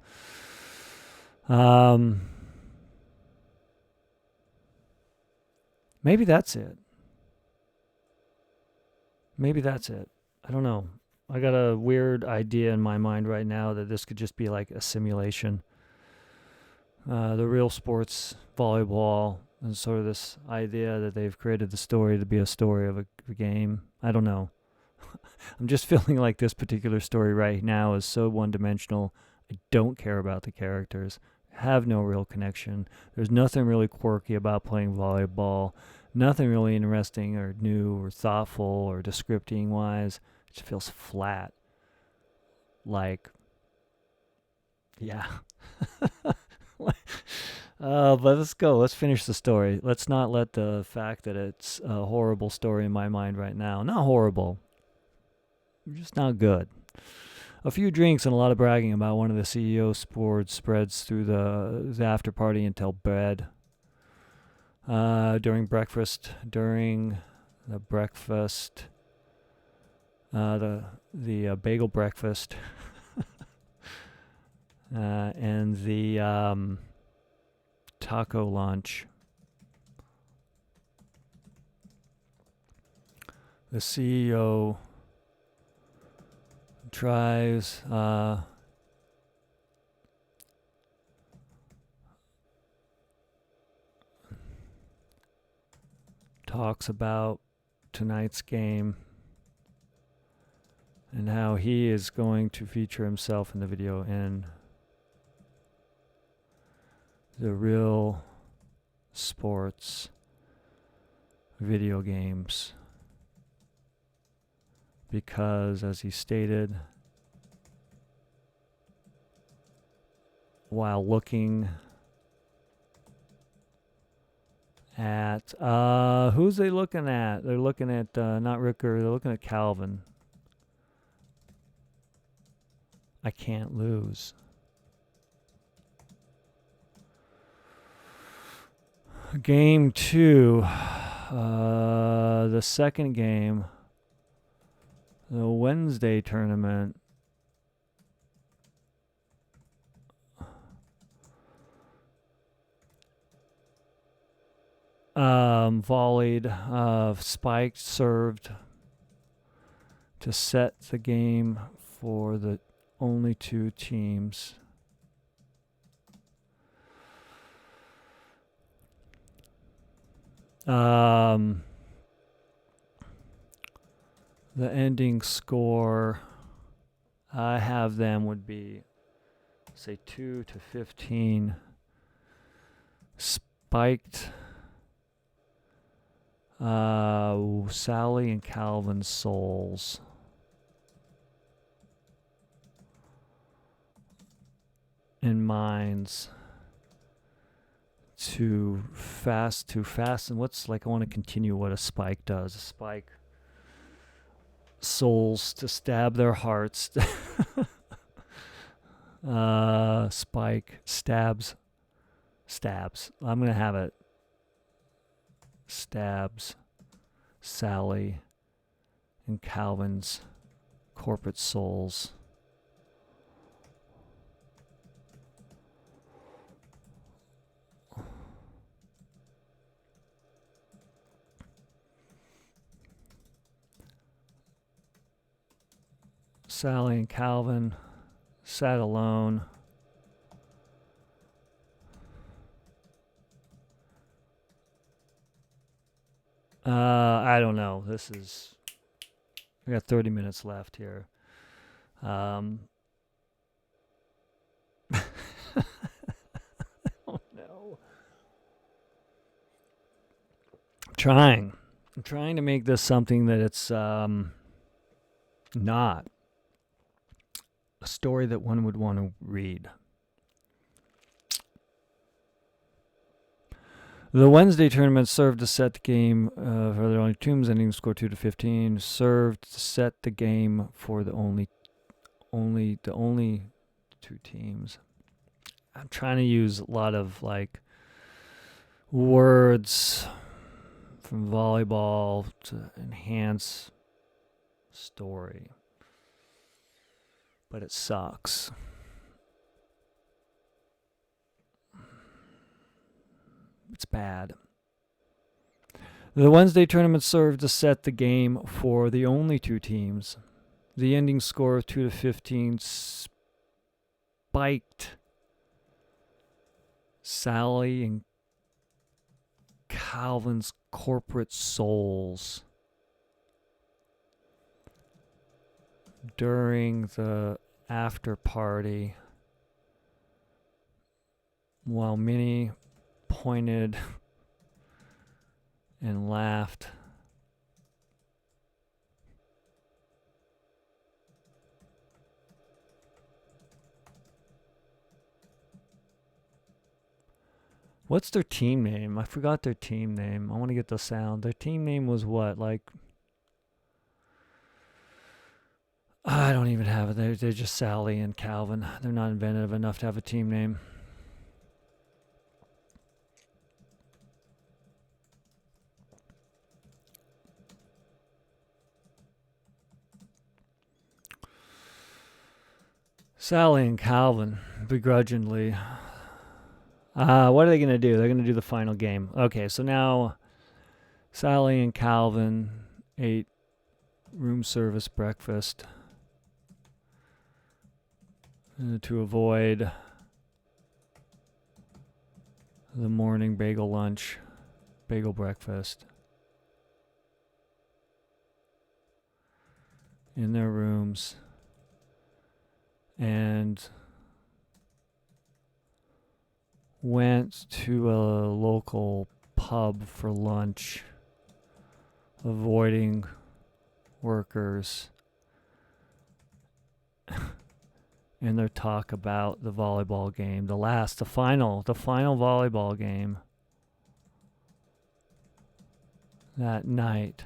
Maybe that's it. Maybe that's it. I don't know. I got a weird idea in my mind right now that this could just be like a simulation. The Realsports volleyball and sort of this idea that they've created the story to be a story of a game. I don't know. I'm just feeling like this particular story right now is so one-dimensional. I don't care about the characters. Have no real connection. There's nothing really quirky about playing volleyball. Nothing really interesting or new or thoughtful or descripting-wise. It just feels flat. Like, yeah. But let's go. Let's finish the story. Let's not let the fact that it's a horrible story in my mind right now. Not horrible. Just not good. A few drinks and a lot of bragging about one of the CEO sports spreads through the after party until bed. During the breakfast, the bagel breakfast, and the taco lunch. The CEO tries talks about tonight's game and how he is going to feature himself in the video in the Real Sports video games. Because, as he stated, while looking at, who's they looking at? They're looking at, not Ricker, they're looking at Calvin. I can't lose. Game 2, the second game. The Wednesday tournament. Volleyed, spiked, served to set the game for the only two teams. The ending score I have them would be, say, 2-15. Spiked Sally and Calvin's souls. And minds to fasten. What's like, I want to continue what a spike does. A spike souls to stab their hearts. Spike stabs. I'm going to have it. Stabs Sally and Calvin's corporate souls. Sally and Calvin sat alone. I don't know. We got 30 minutes left here. I don't know. I'm trying to make this something that it's not. a story that one would want to read. The Wednesday tournament served to set the game for the only teams, ending score 2-15. Served to set the game for the only two teams. I'm trying to use a lot of like words from volleyball to enhance story, but it sucks. It's bad. The Wednesday tournament served to set the game for the only two teams. The ending score of 2-15 spiked Sally and Calvin's corporate souls during the after party, while many pointed and laughed. What's their team name? I forgot their team name. I want to get the sound. Their team name was what? Like, I don't even have it. They're just Sally and Calvin. They're not inventive enough to have a team name. Sally and Calvin, begrudgingly. What are they going to do? They're going to do the final game. Okay, so now Sally and Calvin ate room service breakfast to avoid the morning bagel breakfast in their rooms, and went to a local pub for lunch, avoiding workers and their talk about the volleyball game, the final volleyball game that night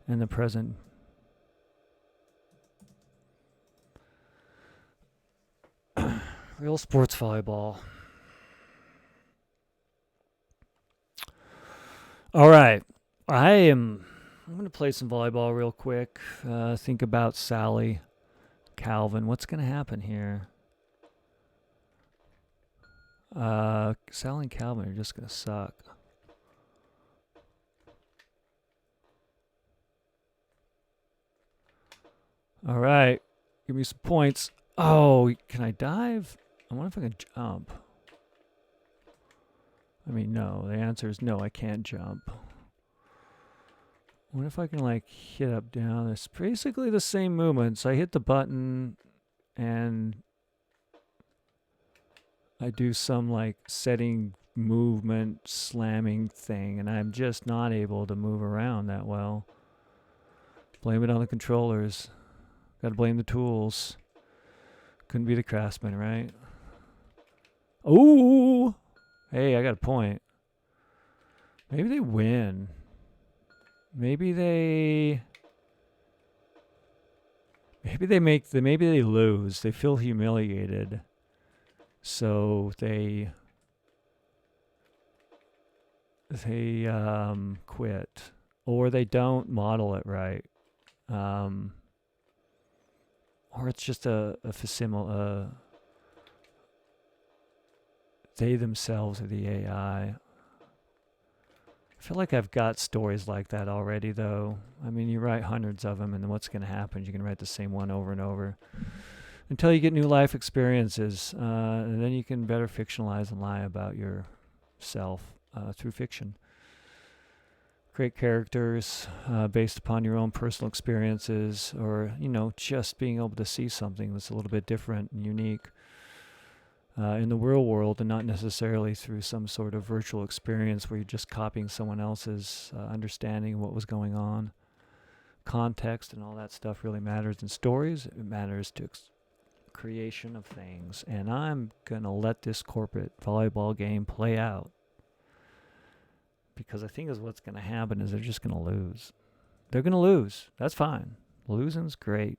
in the present. Real sports volleyball. All right. I'm going to play some volleyball real quick. Think about Sally, Calvin. What's going to happen here? Sally and Calvin are just going to suck. All right. Give me some points. Oh, can I dive? I wonder if I can jump. I mean, no. The answer is no, I can't jump. I wonder if I can, like, hit up, down. It's basically the same movements. I hit the button, and I do some, like, setting movement, slamming thing, and I'm just not able to move around that well. Blame it on the controllers. Gotta blame the tools. Couldn't be the craftsman, right? Ooh! Hey, I got a point. Maybe they win. Maybe they lose. They feel humiliated. So they quit. Or they don't model it right. Or it's just a facsimile. They themselves are the AI. I feel like I've got stories like that already, though. I mean, you write hundreds of them, and then what's going to happen is you can write the same one over and over until you get new life experiences, and then you can better fictionalize and lie about yourself through fiction. Create characters based upon your own personal experiences, or, just being able to see something that's a little bit different and unique in the real world, and not necessarily through some sort of virtual experience where you're just copying someone else's understanding of what was going on. Context and all that stuff really matters in stories. It matters to creation of things, and I'm going to let this corporate volleyball game play out. Because I think is what's going to happen is they're just going to lose. They're going to lose. That's fine. Losing's great.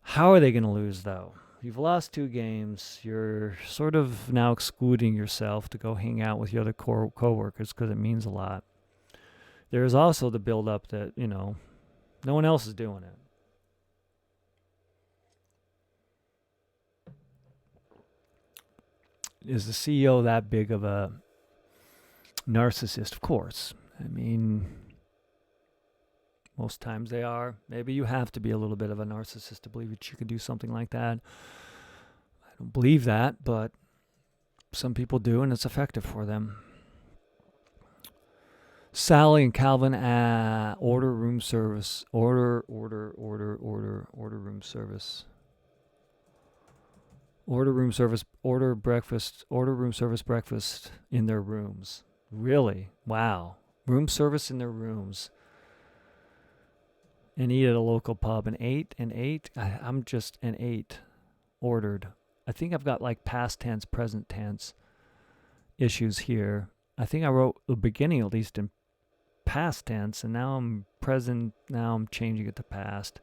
How are they going to lose, though? You've lost 2 games. You're sort of now excluding yourself to go hang out with your other co-workers because it means a lot. There's also the build-up that, no one else is doing it. Is the CEO that big of a narcissist? Of course. I mean, most times they are. Maybe you have to be a little bit of a narcissist to believe that you can do something like that. I don't believe that, but some people do, and it's effective for them. Sally and Calvin order room service. Order room service. Order room service, order breakfast, order room service breakfast in their rooms. Really? Wow. Room service in their rooms. And eat at a local pub. An 8? I'm just an 8 ordered. I think I've got like past tense, present tense issues here. I think I wrote the beginning at least in past tense, and now I'm present, now I'm changing it to past.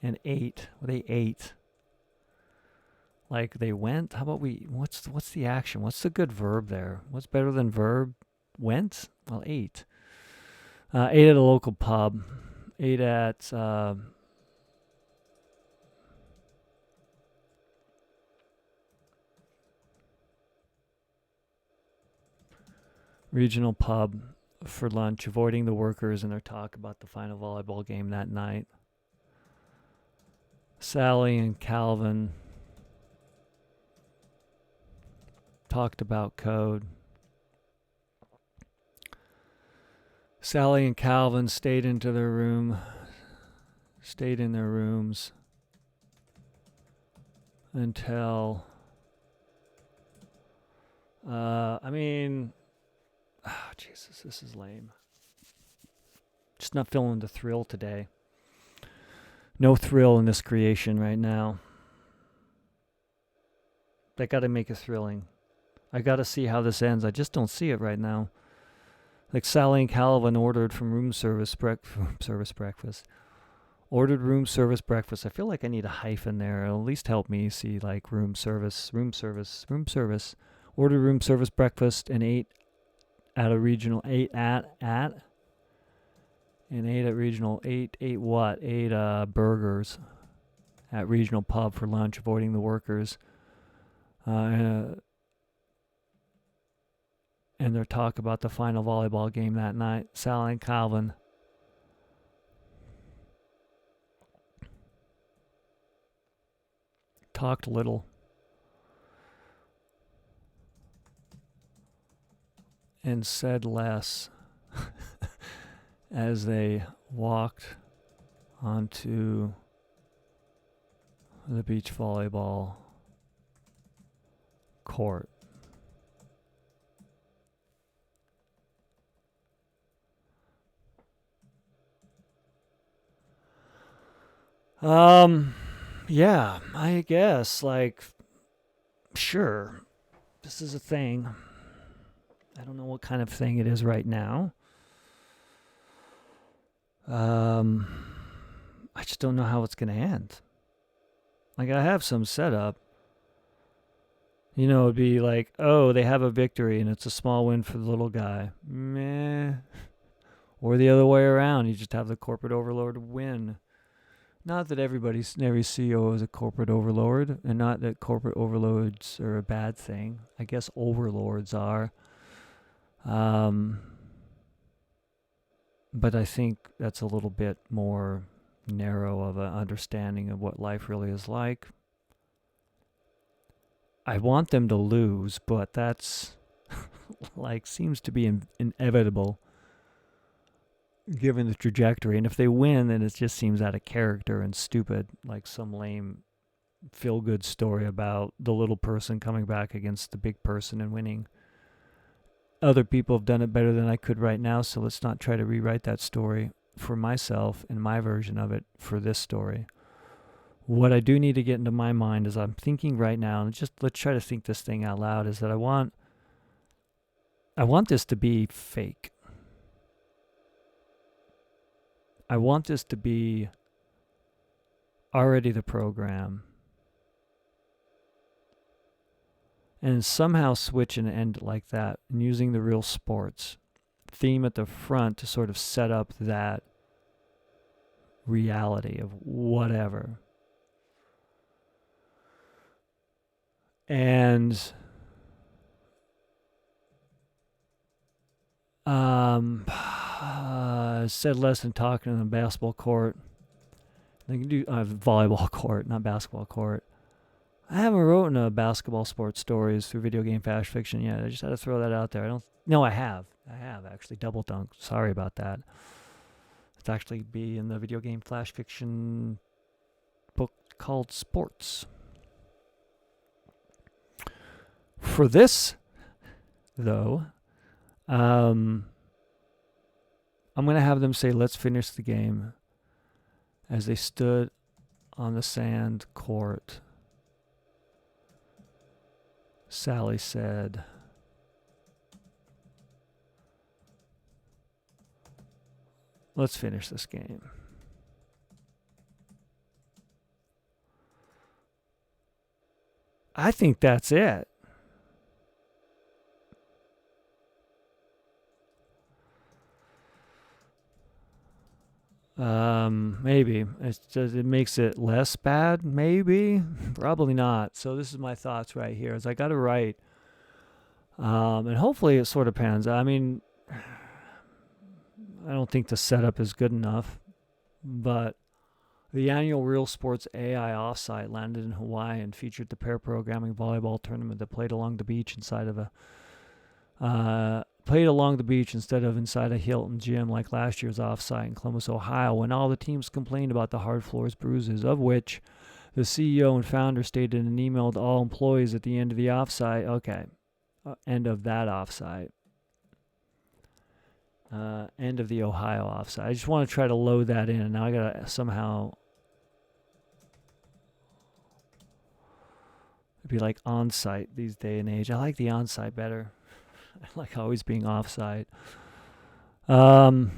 An 8. Well, they ate. Like they went. How about what's the action? What's the good verb there? What's better than verb? Went? Well, ate. Ate at a local pub. Ate at regional pub for lunch, avoiding the workers and their talk about the final volleyball game that night. Sally and Calvin talked about code. Sally and Calvin stayed in their rooms until Jesus, this is lame. Just not feeling the thrill today. No thrill in this creation right now. They got to make it thrilling. I got to see how this ends. I just don't see it right now. Like Sally and Calvin ordered from room service breakfast. Ordered room service breakfast. I feel like I need a hyphen there. It'll at least help me see like room service. Ordered room service breakfast and ate at a regional ate at burgers at regional pub for lunch, avoiding the workers. And their talk about the final volleyball game that night. Sally and Calvin talked little and said less as they walked onto the beach volleyball court. Yeah, I guess, like, sure, this is a thing. I don't know what kind of thing it is right now. I just don't know how it's going to end. Like, I have some setup. It'd be like, oh, they have a victory and it's a small win for the little guy. Meh. Or the other way around. You just have the corporate overlord win. Not that every CEO is a corporate overlord, and not that corporate overlords are a bad thing. I guess overlords are. But I think that's a little bit more narrow of an understanding of what life really is like. I want them to lose, but that's seems to be inevitable given the trajectory. And if they win, then it just seems out of character and stupid, like some lame feel-good story about the little person coming back against the big person and winning. Other people have done it better than I could right now, so let's not try to rewrite that story for myself and my version of it for this story. What I do need to get into my mind is I'm thinking right now, and just let's try to think this thing out loud, is that I want this to be fake. I want this to be already the program. And somehow switch and end it like that, and using the Realsports theme at the front to sort of set up that reality of whatever. And said less than talking on the basketball court. They can do volleyball court, not basketball court. I haven't written a basketball sports stories through video game flash fiction yet. I just had to throw that out there. I have actually double dunk. Sorry about that. It's actually be in the video game flash fiction book called Sports. For this, though, I'm going to have them say, let's finish the game, as they stood on the sand court. Sally said, let's finish this game. I think that's it. Maybe it makes it less bad. Maybe, probably not. So this is my thoughts right here. Is I got to write, and hopefully it sort of pans. I mean, I don't think the setup is good enough, but the annual Realsports AI offsite landed in Hawaii and featured the pair programming volleyball tournament that played along the beach instead of inside a Hilton gym like last year's offsite in Columbus, Ohio, when all the teams complained about the hard floors bruises, of which the CEO and founder stated in an email to all employees at the end of the offsite. Okay, end of that offsite. End of the Ohio offsite. I just want to try to load that in, and now I gotta somehow be like on-site these day and age. I like the on-site better. I like always being off-site. Rick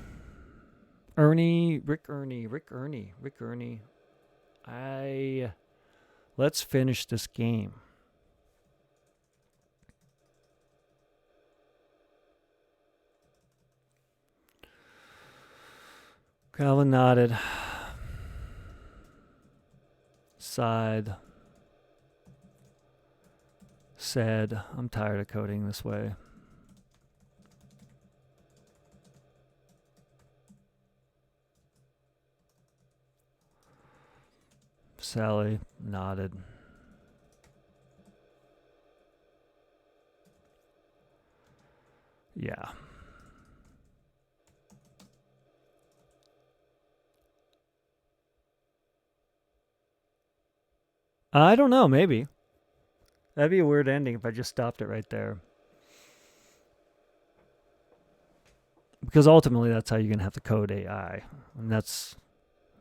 Ernie. Let's finish this game. Calvin nodded. Sighed. Said, I'm tired of coding this way. Sally nodded. Yeah. I don't know, maybe. That'd be a weird ending if I just stopped it right there. Because ultimately that's how you're going to have to code AI. And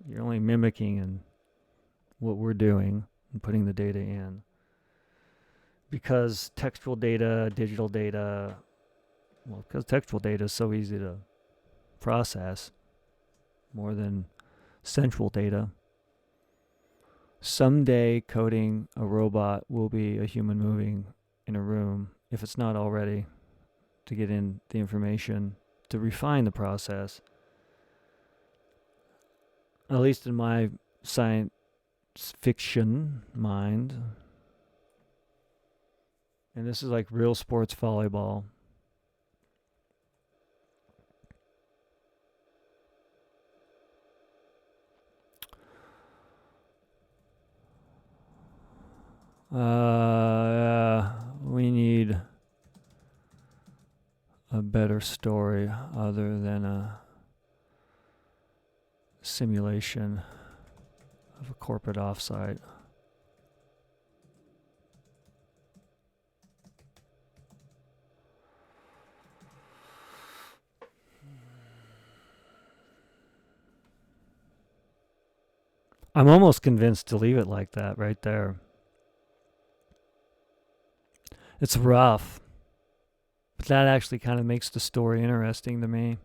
you're only mimicking and what we're doing and putting the data in. Because textual data, digital data, because textual data is so easy to process more than sensual data. Someday coding a robot will be a human moving in a room, if it's not already, to get in the information, to refine the process. At least in my science fiction mind. And this is like Realsports volleyball. We need a better story other than a simulation of a corporate offsite. I'm almost convinced to leave it like that right there. It's rough, but that actually kind of makes the story interesting to me.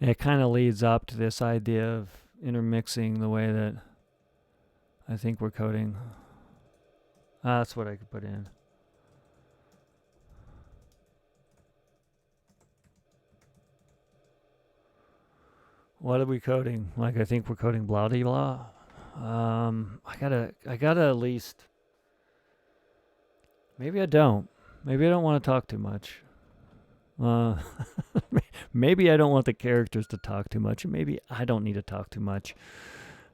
And it kind of leads up to this idea of intermixing the way that I think we're coding. That's what I could put in. What are we coding? Like, I think we're coding blah de blah. I gotta at least. Maybe I don't. Maybe I don't want to talk too much. Uh, maybe I don't want the characters to talk too much, and maybe I don't need to talk too much.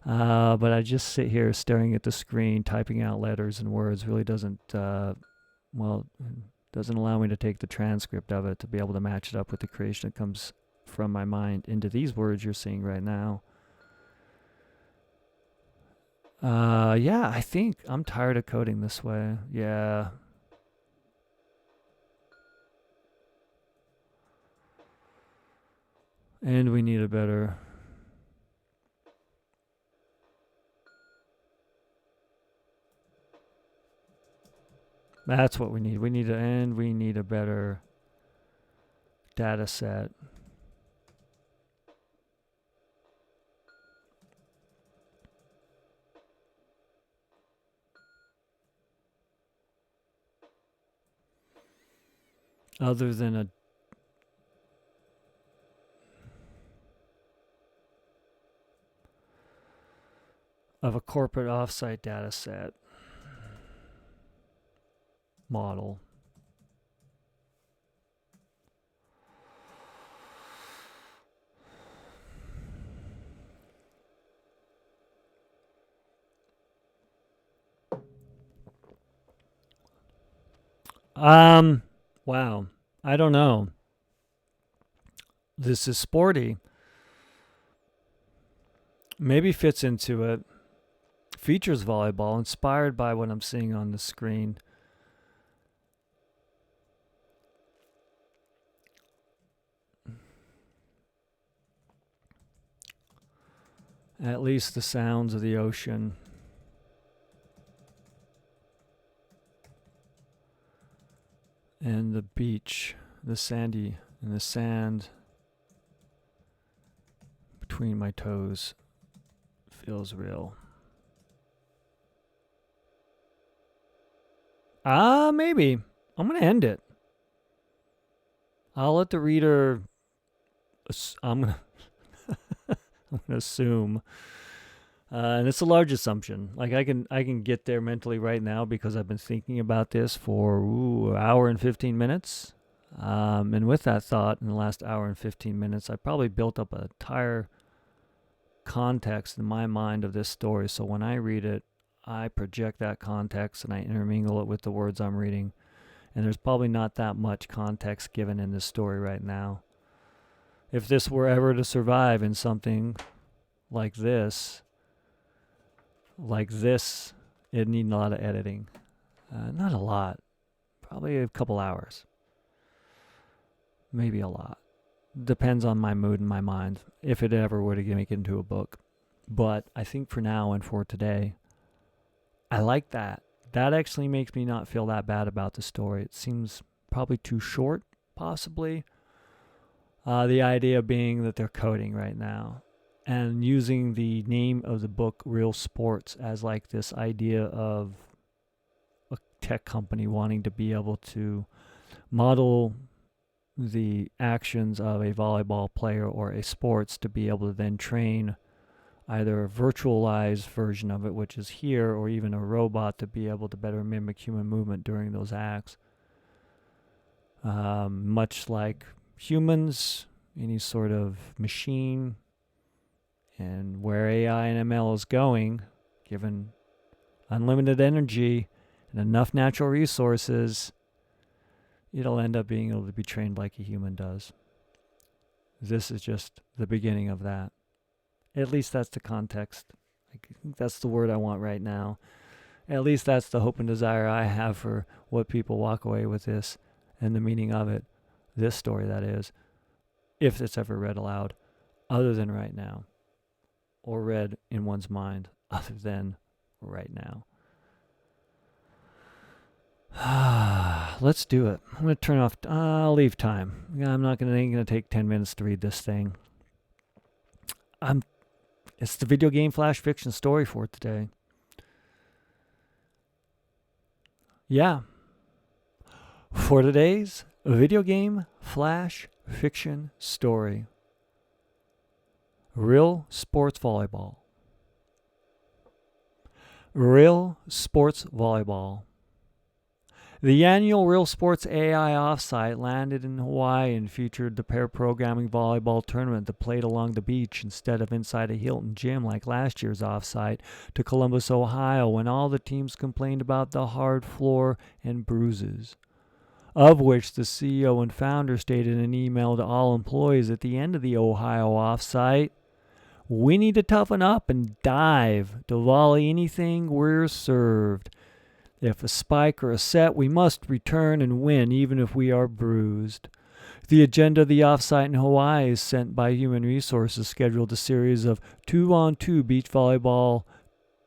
But I just sit here staring at the screen, typing out letters and words. Really doesn't doesn't allow me to take the transcript of it to be able to match it up with the creation that comes from my mind into these words you're seeing right now. Yeah, I think I'm tired of coding this way. Yeah. And we need a better. That's what we need. We need a better data set. Other than a corporate offsite data set model. Wow. I don't know. This is sporty. Maybe fits into it. Features volleyball, inspired by what I'm seeing on the screen. At least the sounds of the ocean. And the beach, the sand between my toes feels real. Maybe. I'm going to end it. I'll let the reader. I'm going to assume. And it's a large assumption. Like I can get there mentally right now because I've been thinking about this for an hour and 15 minutes. And with that thought, in the last hour and 15 minutes, I probably built up an entire context in my mind of this story. So when I read it, I project that context and I intermingle it with the words I'm reading. And there's probably not that much context given in this story right now. If this were ever to survive in something like this, it'd need a lot of editing. Not a lot. Probably a couple hours. Maybe a lot. Depends on my mood and my mind, if it ever were to make it into a book. But I think for now and for today, I like that. That actually makes me not feel that bad about the story. It seems probably too short, possibly. The idea being that they're coding right now. And using the name of the book, Realsports, as like this idea of a tech company wanting to be able to model the actions of a volleyball player or a sports to be able to then train either a virtualized version of it, which is here, or even a robot to be able to better mimic human movement during those acts. Much like humans, any sort of machine, and where AI and ML is going, given unlimited energy and enough natural resources, it'll end up being able to be trained like a human does. This is just the beginning of that. At least that's the context. I think that's the word I want right now. At least that's the hope and desire I have for what people walk away with this and the meaning of it. This story, that is, if it's ever read aloud, other than right now. or read in one's mind other than right now. Let's do it. I'm going to turn off. I'll leave time. I'm not going to take 10 minutes to read this thing. It's the video game flash fiction story for today. Yeah. For today's video game flash fiction story, Real Sports Volleyball. Real Sports Volleyball. The annual Real Sports AI offsite landed in Hawaii and featured the pair programming volleyball tournament that played along the beach instead of inside a Hilton gym like last year's offsite to Columbus, Ohio, when all the teams complained about the hard floor and bruises, of which the CEO and founder stated in an email to all employees at the end of the Ohio offsite, "We need to toughen up and dive to volley anything we're served. If a spike or a set, we must return and win, even if we are bruised." The agenda of the offsite in Hawaii is sent by Human Resources scheduled a series of 2-on-2 beach volleyball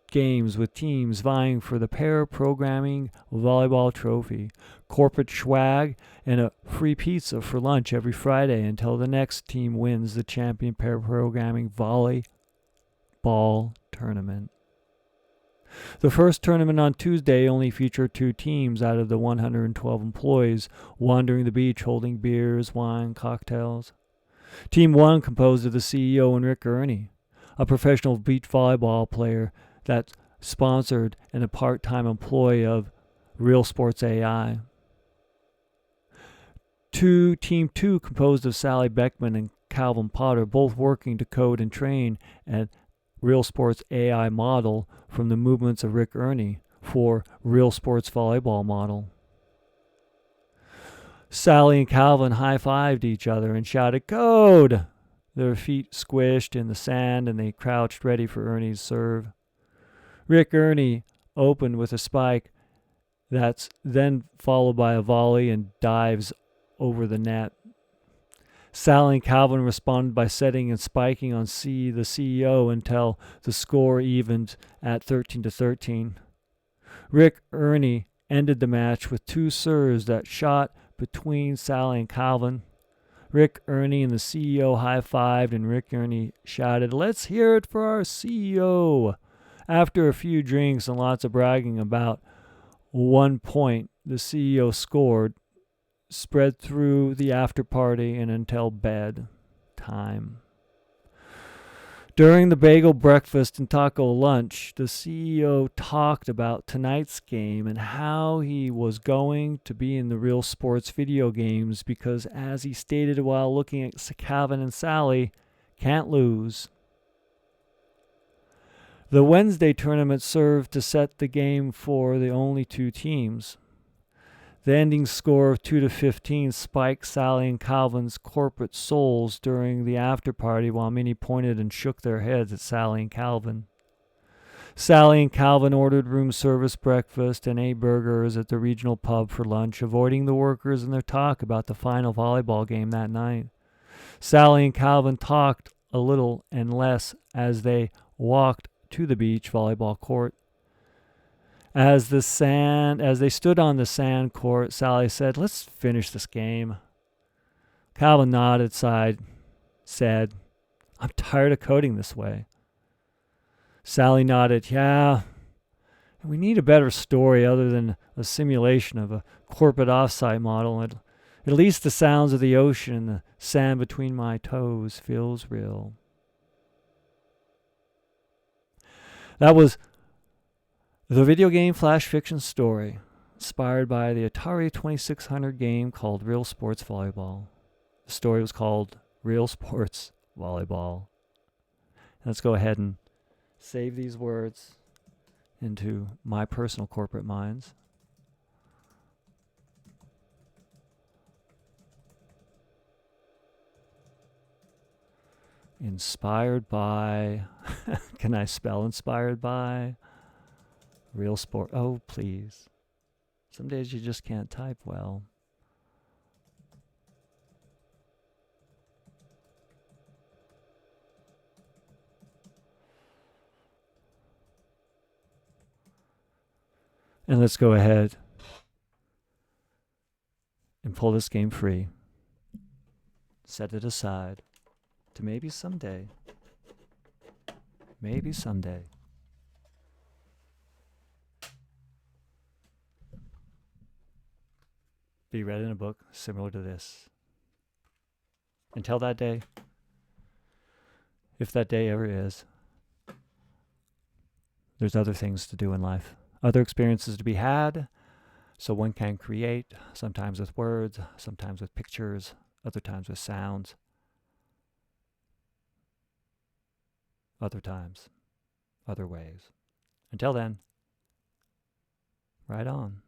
games with teams vying for the pair programming volleyball trophy, corporate swag, and a free pizza for lunch every Friday until the next team wins the champion pair programming volleyball tournament. The first tournament on Tuesday only featured 2 teams out of the 112 employees wandering the beach holding beers, wine, cocktails. Team 1 composed of the CEO and Rick Ernie, a professional beach volleyball player that's sponsored and a part-time employee of Real Sports AI. Team 2 composed of Sally Beckman and Calvin Potter, both working to code and train at Real Sports AI model from the movements of Rick Ernie for Real Sports Volleyball model. Sally and Calvin high-fived each other and shouted, "Code!" Their feet squished in the sand and they crouched ready for Ernie's serve. Rick Ernie opened with a spike that's then followed by a volley and dives over the net. Sally and Calvin responded by setting and spiking on the CEO until the score evened at 13-13. Rick Ernie ended the match with 2 serves that shot between Sally and Calvin. Rick Ernie and the CEO high-fived and Rick Ernie shouted, "Let's hear it for our CEO." After a few drinks and lots of bragging about 1 point the CEO scored, spread through the after party and until bed time. During the bagel breakfast and taco lunch, the CEO talked about tonight's game and how he was going to be in the Real Sports video games because, as he stated while looking at Calvin and Sally, can't lose. The Wednesday tournament served to set the game for the only 2 teams. The ending score of 2-15 spiked Sally and Calvin's corporate souls during the after party while many pointed and shook their heads at Sally and Calvin. Sally and Calvin ordered room service breakfast and ate burgers at the regional pub for lunch, avoiding the workers and their talk about the final volleyball game that night. Sally and Calvin talked a little and less as they walked to the beach volleyball court. As they stood on the sand court, Sally said, "Let's finish this game." Calvin nodded, said, "I'm tired of coding this way." Sally nodded, "Yeah, we need a better story other than a simulation of a corporate offsite model. At least the sounds of the ocean and the sand between my toes feels real." That was the video game flash fiction story, inspired by the Atari 2600 game called Real Sports Volleyball. The story was called Real Sports Volleyball. Let's go ahead and save these words into my personal corporate minds. Inspired by, can I spell inspired by? Real sport. Oh, please. Some days you just can't type well. And let's go ahead and pull this game free. Set it aside to maybe someday. Maybe someday. Be read in a book similar to this. Until that day, if that day ever is, there's other things to do in life, other experiences to be had, so one can create, sometimes with words, sometimes with pictures, other times with sounds, other times, other ways. Until then, right on.